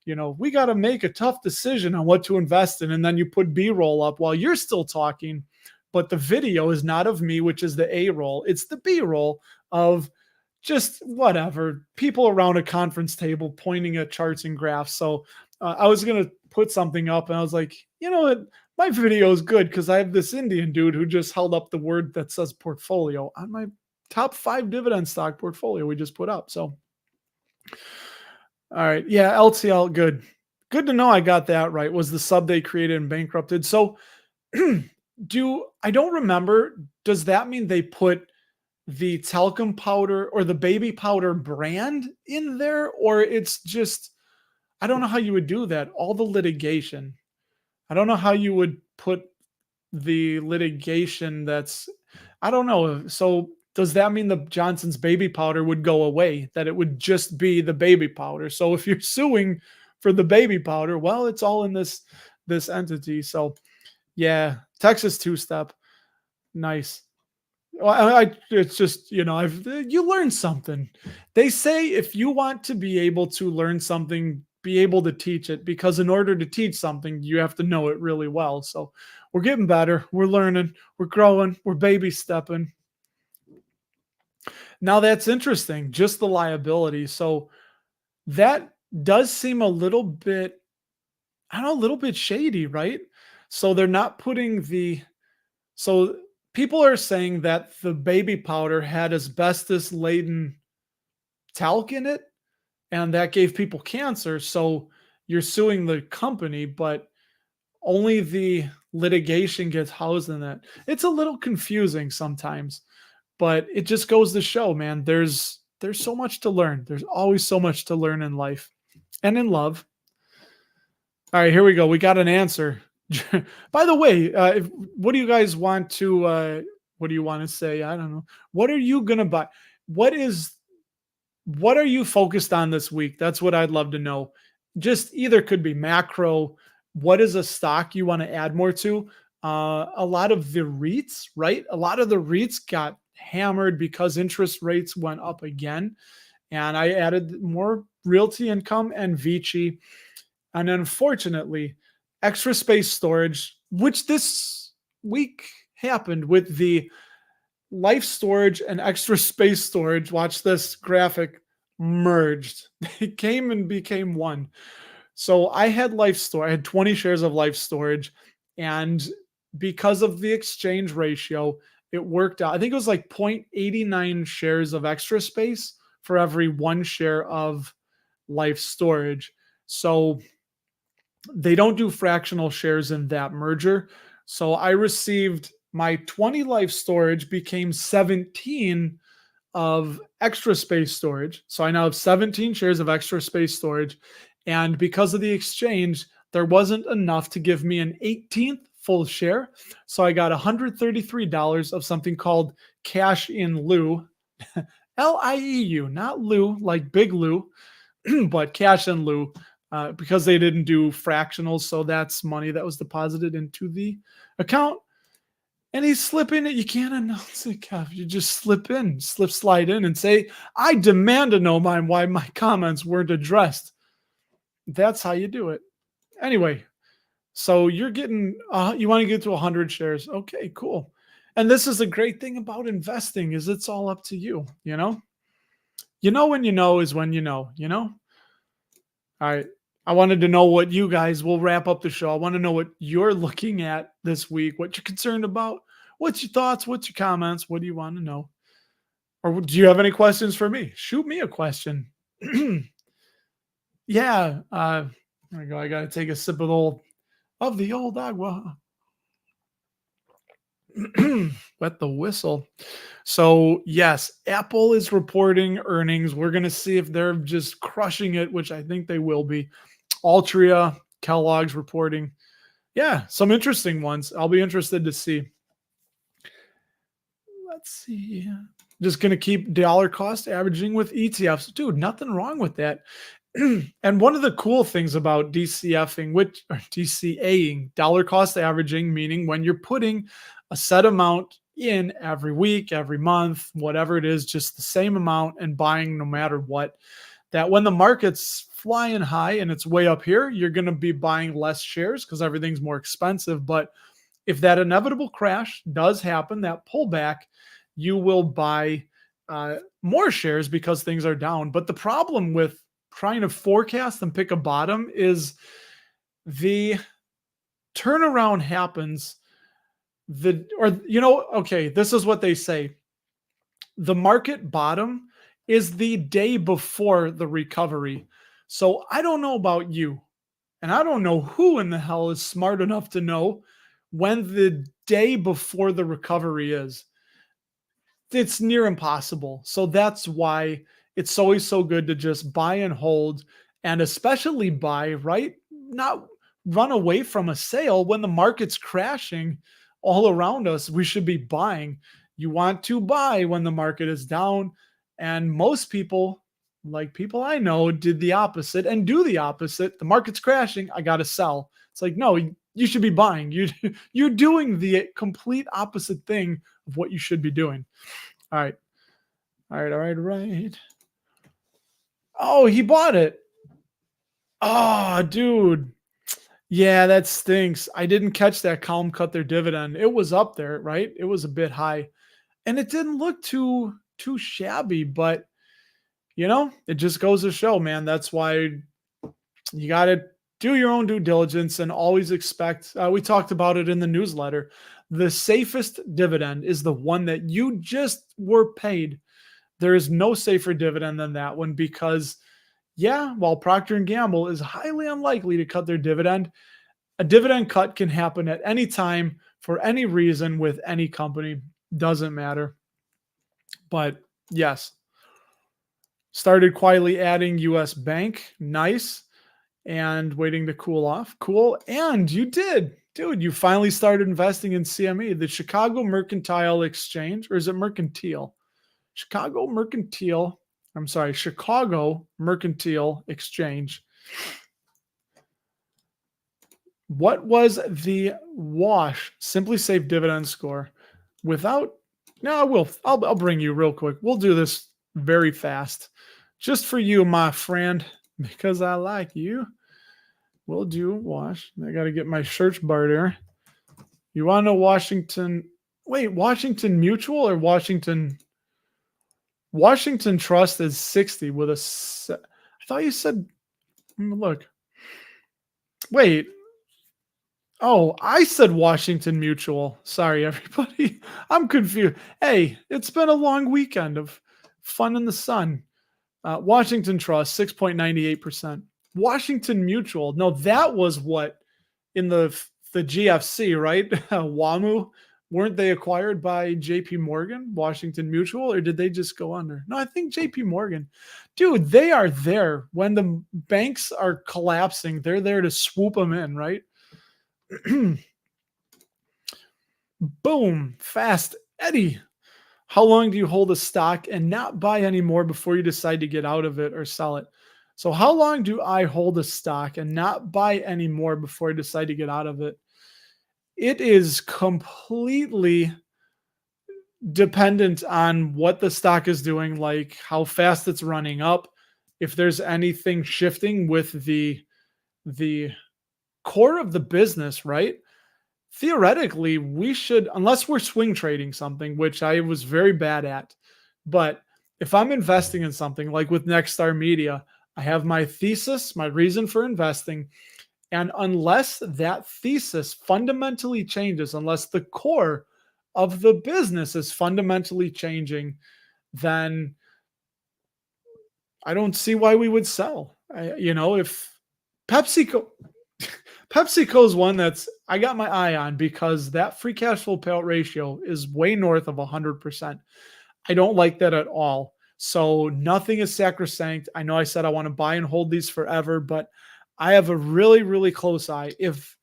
we got to make a tough decision on what to invest in. And then you put B-roll up while you're still talking, but the video is not of me, which is the A-roll. It's the B-roll of just whatever, people around a conference table pointing at charts and graphs. So I was going to put something up and I was like, you know what? My video is good because I have this Indian dude who just held up the word that says portfolio on my top 5 dividend stock portfolio we just put up. So, all right. Yeah. LTL. Good. Good to know I got that right. Was the sub they created and bankrupted. So I don't remember. Does that mean they put the talcum powder or the baby powder brand in there, or it's just, I don't know how you would do that. All the litigation. I don't know how you would put the litigation I don't know. So does that mean the Johnson's baby powder would go away, that it would just be the baby powder? So if you're suing for the baby powder, well, it's all in this entity. So yeah, Texas two-step. Nice. Well, it's just, you learn something. They say if you want to be able to learn something, be able to teach it, because in order to teach something, you have to know it really well. So we're getting better. We're learning. We're growing. We're baby stepping. Now that's interesting. Just the liability. So that does seem a little bit shady, right? So they're not putting so people are saying that the baby powder had asbestos laden talc in it, and that gave people cancer. So you're suing the company, but only the litigation gets housed in that. It's a little confusing sometimes, but it just goes to show, man, there's so much to learn. There's always so much to learn in life and in love. All right, here we go. We got an answer. By the way, what do you guys want to, what do you want to say? I don't know. What are you going to buy? What are you focused on this week? That's what I'd love to know. Just either could be macro. What is a stock you want to add more to? A lot of the REITs, right? A lot of the REITs got hammered because interest rates went up again. And I added more Realty Income and Vici. And unfortunately, Extra Space Storage, which this week happened with the Life Storage and Extra Space Storage, watch this graphic, merged. They came and became one. So I had Life Storage. I had 20 shares of Life Storage. And because of the exchange ratio, it worked out. I think it was like 0.89 shares of Extra Space for every 1 share of Life Storage. So they don't do fractional shares in that merger. So I received my 20 life storage became 17 of extra space storage. So I now have 17 shares of extra space storage. And because of the exchange, there wasn't enough to give me an 18th full share. So I got $133 of something called cash in lieu, LIEU, not Lou, like Big Lou, but cash in lieu, because they didn't do fractionals. So that's money that was deposited into the account. And he's slipping it. You can't announce it, Kev. You just slide in and say, I demand to know why my comments weren't addressed. That's how you do it. Anyway, so you're getting, you want to get to 100 shares. Okay, cool. And this is a great thing about investing is it's all up to you, you know? You know when you know is when you know? All right. I wanted to know what you guys will wrap up the show. I want to know what you're looking at this week, what you're concerned about. What's your thoughts? What's your comments? What do you want to know? Or do you have any questions for me? Shoot me a question. Yeah. There we go. I got to take a sip of the old agua. Wet the whistle. So yes, Apple is reporting earnings. We're going to see if they're just crushing it, which I think they will be. Altria, Kellogg's reporting. Yeah, some interesting ones. I'll be interested to see. Let's see. Just going to keep dollar cost averaging with ETFs. Dude, nothing wrong with that. And one of the cool things about DCAing, dollar cost averaging, meaning when you're putting a set amount in every week, every month, whatever it is, just the same amount and buying no matter what, that when the market's flying high and it's way up here, you're going to be buying less shares because everything's more expensive. But if that inevitable crash does happen, that pullback, you will buy more shares because things are down. But the problem with trying to forecast and pick a bottom is the turnaround happens. This is what they say. The market bottom is the day before the recovery. So I don't know about you, and I don't know who in the hell is smart enough to know when the day before the recovery is. It's near impossible. So that's why it's always so good to just buy and hold, and especially buy, right? Not run away from a sale when the market's crashing all around us. We should be buying. You want to buy when the market is down. And most people, like people I know, did the opposite and do the opposite. The market's crashing. I got to sell. It's like, no, you should be buying. You're doing the complete opposite thing of what you should be doing. All right. Oh, he bought it. Oh, dude. Yeah, that stinks. I didn't catch that Calm cut their dividend. It was up there, right? It was a bit high. And it didn't look too shabby, but it just goes to show, man. That's why you got to do your own due diligence and always expect, we talked about it in the newsletter. The safest dividend is the one that you just were paid. There is no safer dividend than that one because, while Procter & Gamble is highly unlikely to cut their dividend, a dividend cut can happen at any time for any reason with any company. Doesn't matter. But yes, started quietly adding US Bank. Nice. And waiting to cool off. Cool. And you did. Dude, you finally started investing in CME, the Chicago Mercantile Exchange, or is it Mercantile? Chicago Mercantile Exchange. What was the wash Simply Safe dividend score? I'll bring you real quick. We'll do this very fast. Just for you, my friend, because I like you. We'll do wash. I got to get my search bar there. You want to know Washington Mutual or Washington Trust is 60 with I thought you said, look. Wait. Oh, I said Washington Mutual. Sorry, everybody. I'm confused. Hey, it's been a long weekend of fun in the sun. Washington Trust, 6.98%. Washington Mutual. No, that was what in the GFC, right? WAMU. Weren't they acquired by JP Morgan, Washington Mutual, or did they just go under? No, I think JP Morgan. Dude, they are there when the banks are collapsing. They're there to swoop them in, right? Boom, fast. Eddie, how long do you hold a stock and not buy any more before you decide to get out of it or sell it? So how long do I hold a stock and not buy any more before I decide to get out of it? It is completely dependent on what the stock is doing, like how fast it's running up, if there's anything shifting with the core of the business, right? Theoretically, we should, unless we're swing trading something, which I was very bad at. But if I'm investing in something like with Nexstar Media, I have my thesis, my reason for investing. And unless that thesis fundamentally changes, unless the core of the business is fundamentally changing, then I don't see why we would sell. If PepsiCo is one that's I got my eye on because that free cash flow payout ratio is way north of 100%. I don't like that at all. So nothing is sacrosanct. I know I said I want to buy and hold these forever, but I have a really, really close eye. If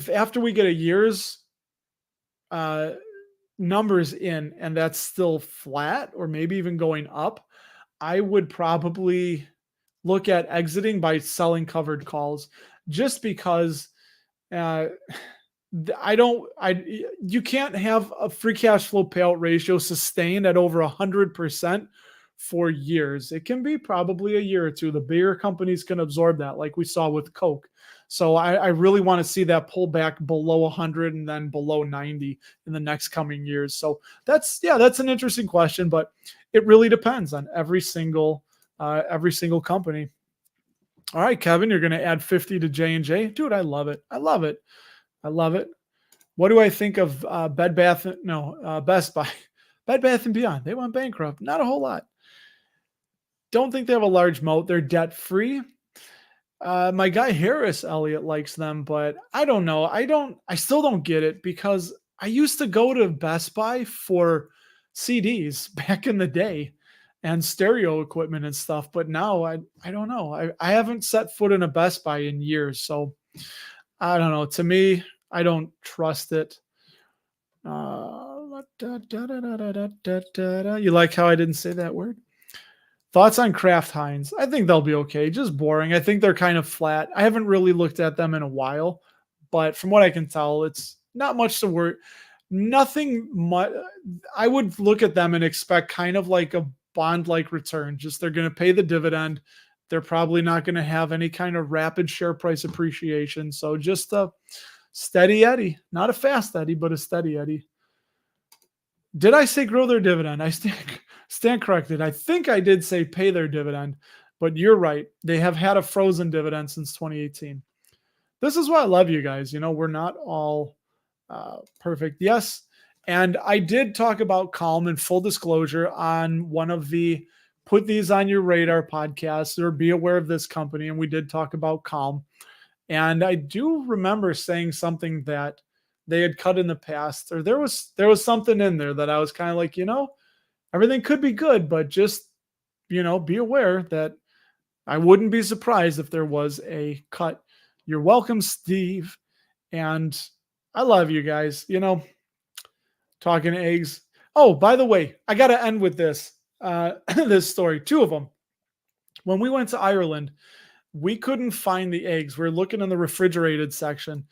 after we get a year's numbers in and that's still flat or maybe even going up, I would probably look at exiting by selling covered calls, just because you can't have a free cash flow payout ratio sustained at over 100% for years. It can be probably a year or two. The bigger companies can absorb that, like we saw with Coke. So I really want to see that pull back below 100 and then below 90 in the next coming years. So that's an interesting question, but it really depends on every single company. All right, Kevin, you're going to add 50 to J&J. Dude, I love it. I love it. What do I think of Best Buy? Bed Bath & Beyond. They went bankrupt. Not a whole lot. Don't think they have a large moat. They're debt-free. My guy Harris Elliott likes them, but I don't know. I still don't get it, because I used to go to Best Buy for CDs back in the day and stereo equipment and stuff. But now I don't know. I haven't set foot in a Best Buy in years. So I don't know. To me, I don't trust it. You like how I didn't say that word? Thoughts on Kraft Heinz? I think they'll be okay. Just boring. I think they're kind of flat. I haven't really looked at them in a while, but from what I can tell, it's not much to worry. Nothing much. I would look at them and expect kind of like a bond-like return. Just they're going to pay the dividend. They're probably not going to have any kind of rapid share price appreciation. So just a steady Eddie, not a fast Eddie, but a steady Eddie. Did I say grow their dividend? I stand corrected. I think I did say pay their dividend, but you're right. They have had a frozen dividend since 2018. This is why I love you guys. We're not all perfect. Yes. And I did talk about Calm, in full disclosure, on one of the Put These on Your Radar podcasts, or Be Aware of This Company. And we did talk about Calm. And I do remember saying something that they had cut in the past, or there was something in there that I was kind of like, everything could be good, but just, be aware that I wouldn't be surprised if there was a cut. You're welcome, Steve. And I love you guys, talking eggs. Oh, by the way, I got to end with this, this story, two of them. When we went to Ireland, we couldn't find the eggs. We're looking in the refrigerated section.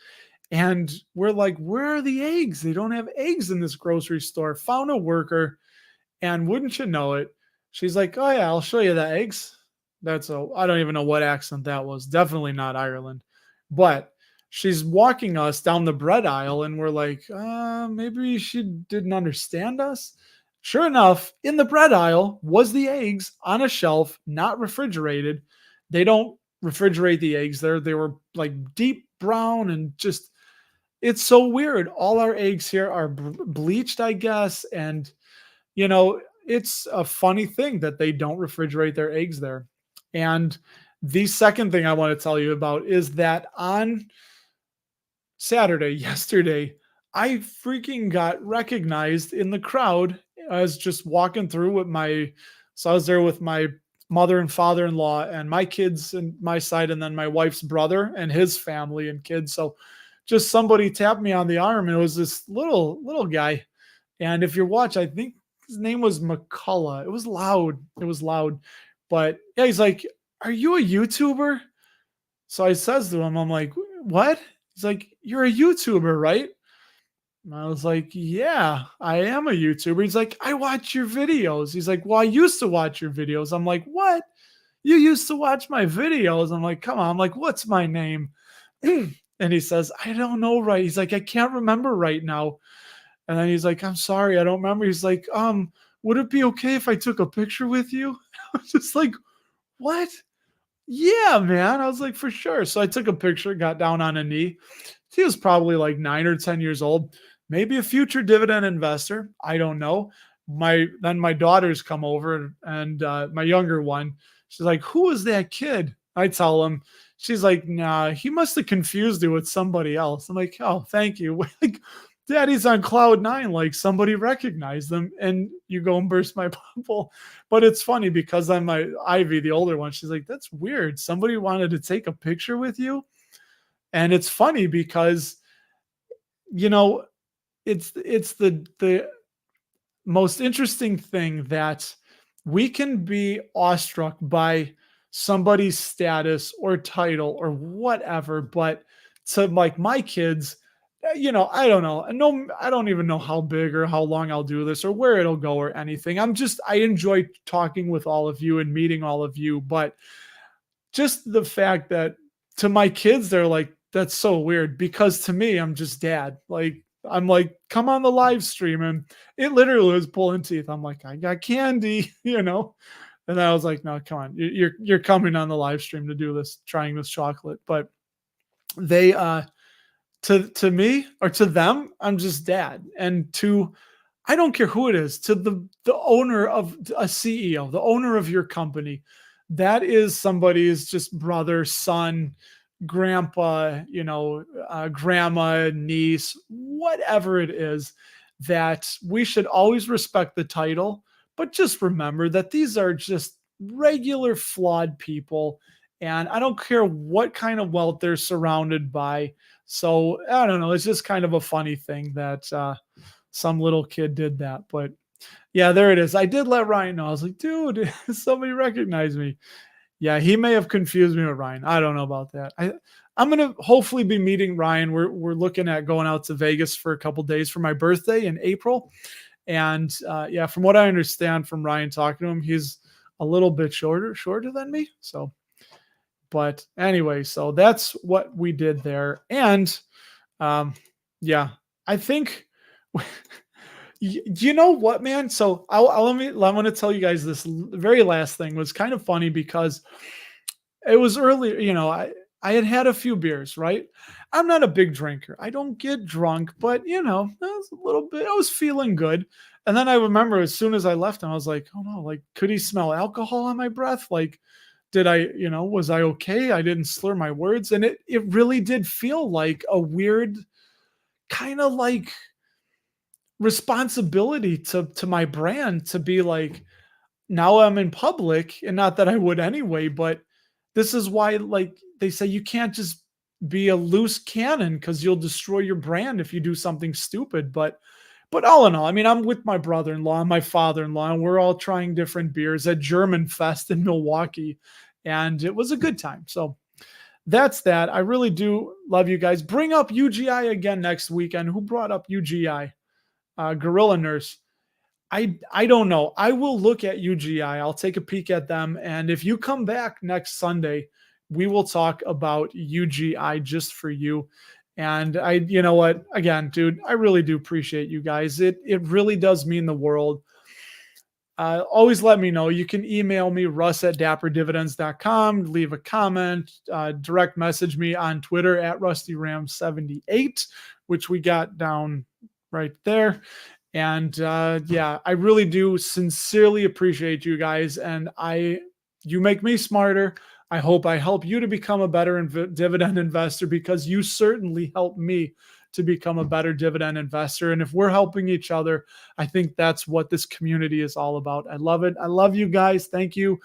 And we're like, where are the eggs? They don't have eggs in this grocery store. Found a worker, and wouldn't you know it, she's like, oh yeah, I'll show you the eggs. I don't even know what accent that was. Definitely not Ireland. But she's walking us down the bread aisle, and we're like, maybe she didn't understand us. Sure enough, in the bread aisle was the eggs on a shelf, not refrigerated. They don't refrigerate the eggs there. They were like deep brown and just, it's so weird. All our eggs here are bleached, I guess. And, it's a funny thing that they don't refrigerate their eggs there. And the second thing I want to tell you about is that on Saturday, yesterday, I freaking got recognized in the crowd. I was just walking through so I was there with my mother and father-in-law and my kids and my side, and then my wife's brother and his family and kids. So just somebody tapped me on the arm, and it was this little guy. And if you watch, I think his name was McCullough. It was loud. But yeah, he's like, "Are you a YouTuber?" So I says to him, I'm like, "What?" He's like, "You're a YouTuber, right?" And I was like, "Yeah, I am a YouTuber." He's like, "I watch your videos." He's like, "Well, I used to watch your videos." I'm like, "What? You used to watch my videos?" I'm like, "Come on." I'm like, "What's my name?" And he says, "I don't know, right?" He's like, "I can't remember right now." And then he's like, "I'm sorry, I don't remember." He's like, "Would it be okay if I took a picture with you?" I was just like, "What?" "Yeah, man." I was like, "For sure." So I took a picture, got down on a knee. He was probably like 9 or 10 years old, maybe a future dividend investor. I don't know. Then my daughters come over, and my younger one, she's like, "Who is that kid?" I tell him. She's like, "Nah, he must have confused you with somebody else." I'm like, "Oh, thank you." Like, Daddy's on cloud nine, like somebody recognized them, and you go and burst my bubble. But it's funny because I'm my Ivy, the older one. She's like, "That's weird. Somebody wanted to take a picture with you." And it's funny because, you know, it's the most interesting thing that we can be awestruck by somebody's status or title or whatever, but to like my kids, I don't know. I don't even know how big or how long I'll do this or where it'll go or anything. I enjoy talking with all of you and meeting all of you, but just the fact that to my kids, they're like, "That's so weird," because to me, I'm just dad. Like, I'm like, "Come on the live stream." And it literally was pulling teeth. I'm like, "I got candy," And I was like, "No, come on. You're coming on the live stream to do this, trying this chocolate." But they, to me or to them, I'm just dad. And I don't care who it is, to the owner of a CEO, the owner of your company, that is somebody's just brother, son, grandpa, grandma, niece, whatever it is, that we should always respect the title, but just remember that these are just regular flawed people. And I don't care what kind of wealth they're surrounded by. So I don't know. It's just kind of a funny thing that some little kid did that. But yeah, there it is. I did let Ryan know. I was like, "Dude, somebody recognized me." Yeah, he may have confused me with Ryan. I don't know about that. I'm gonna hopefully be meeting Ryan. We're looking at going out to Vegas for a couple days for my birthday in April. And yeah, from what I understand from Ryan talking to him, he's a little bit shorter than me. So, but anyway, so that's what we did there. And yeah, I think you know what, man? So I want to tell you guys this very last thing was kind of funny because it was earlier, I had a few beers, right? I'm not a big drinker. I don't get drunk, but I was a little bit, I was feeling good. And then I remember as soon as I left him, I was like, "Oh no, like, could he smell alcohol on my breath? Like, did I, was I okay? I didn't slur my words." And it really did feel like a weird kind of like responsibility to my brand to be like, now I'm in public, and not that I would anyway, but this is why, like, they say you can't just be a loose cannon because you'll destroy your brand if you do something stupid. But all in all, I mean, I'm with my brother-in-law and my father-in-law, and we're all trying different beers at German Fest in Milwaukee, and it was a good time. So that's that. I really do love you guys. Bring up UGI again next weekend. Who brought up UGI? Gorilla Nurse. I don't know. I will look at UGI. I'll take a peek at them. And if you come back next Sunday, we will talk about UGI just for you. And you know what? Again, dude, I really do appreciate you guys. It really does mean the world. Always let me know. You can email me, russ@dapperdividends.com, leave a comment, direct message me on Twitter at RustyRam78, which we got down right there. And yeah, I really do sincerely appreciate you guys. And I You make me smarter. I hope I help you to become a better dividend investor, because you certainly help me to become a better dividend investor. And if we're helping each other, I think that's what this community is all about. I love it. I love you guys. Thank you.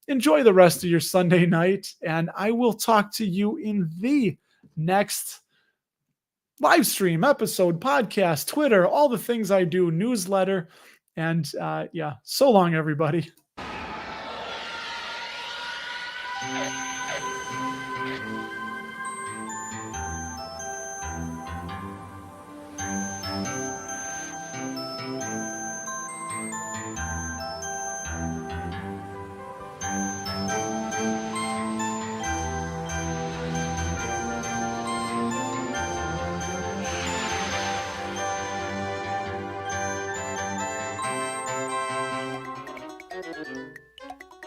Enjoy the rest of your Sunday night, and I will talk to you in the next live stream, episode, podcast, Twitter, all the things I do, newsletter. And yeah, so long, everybody.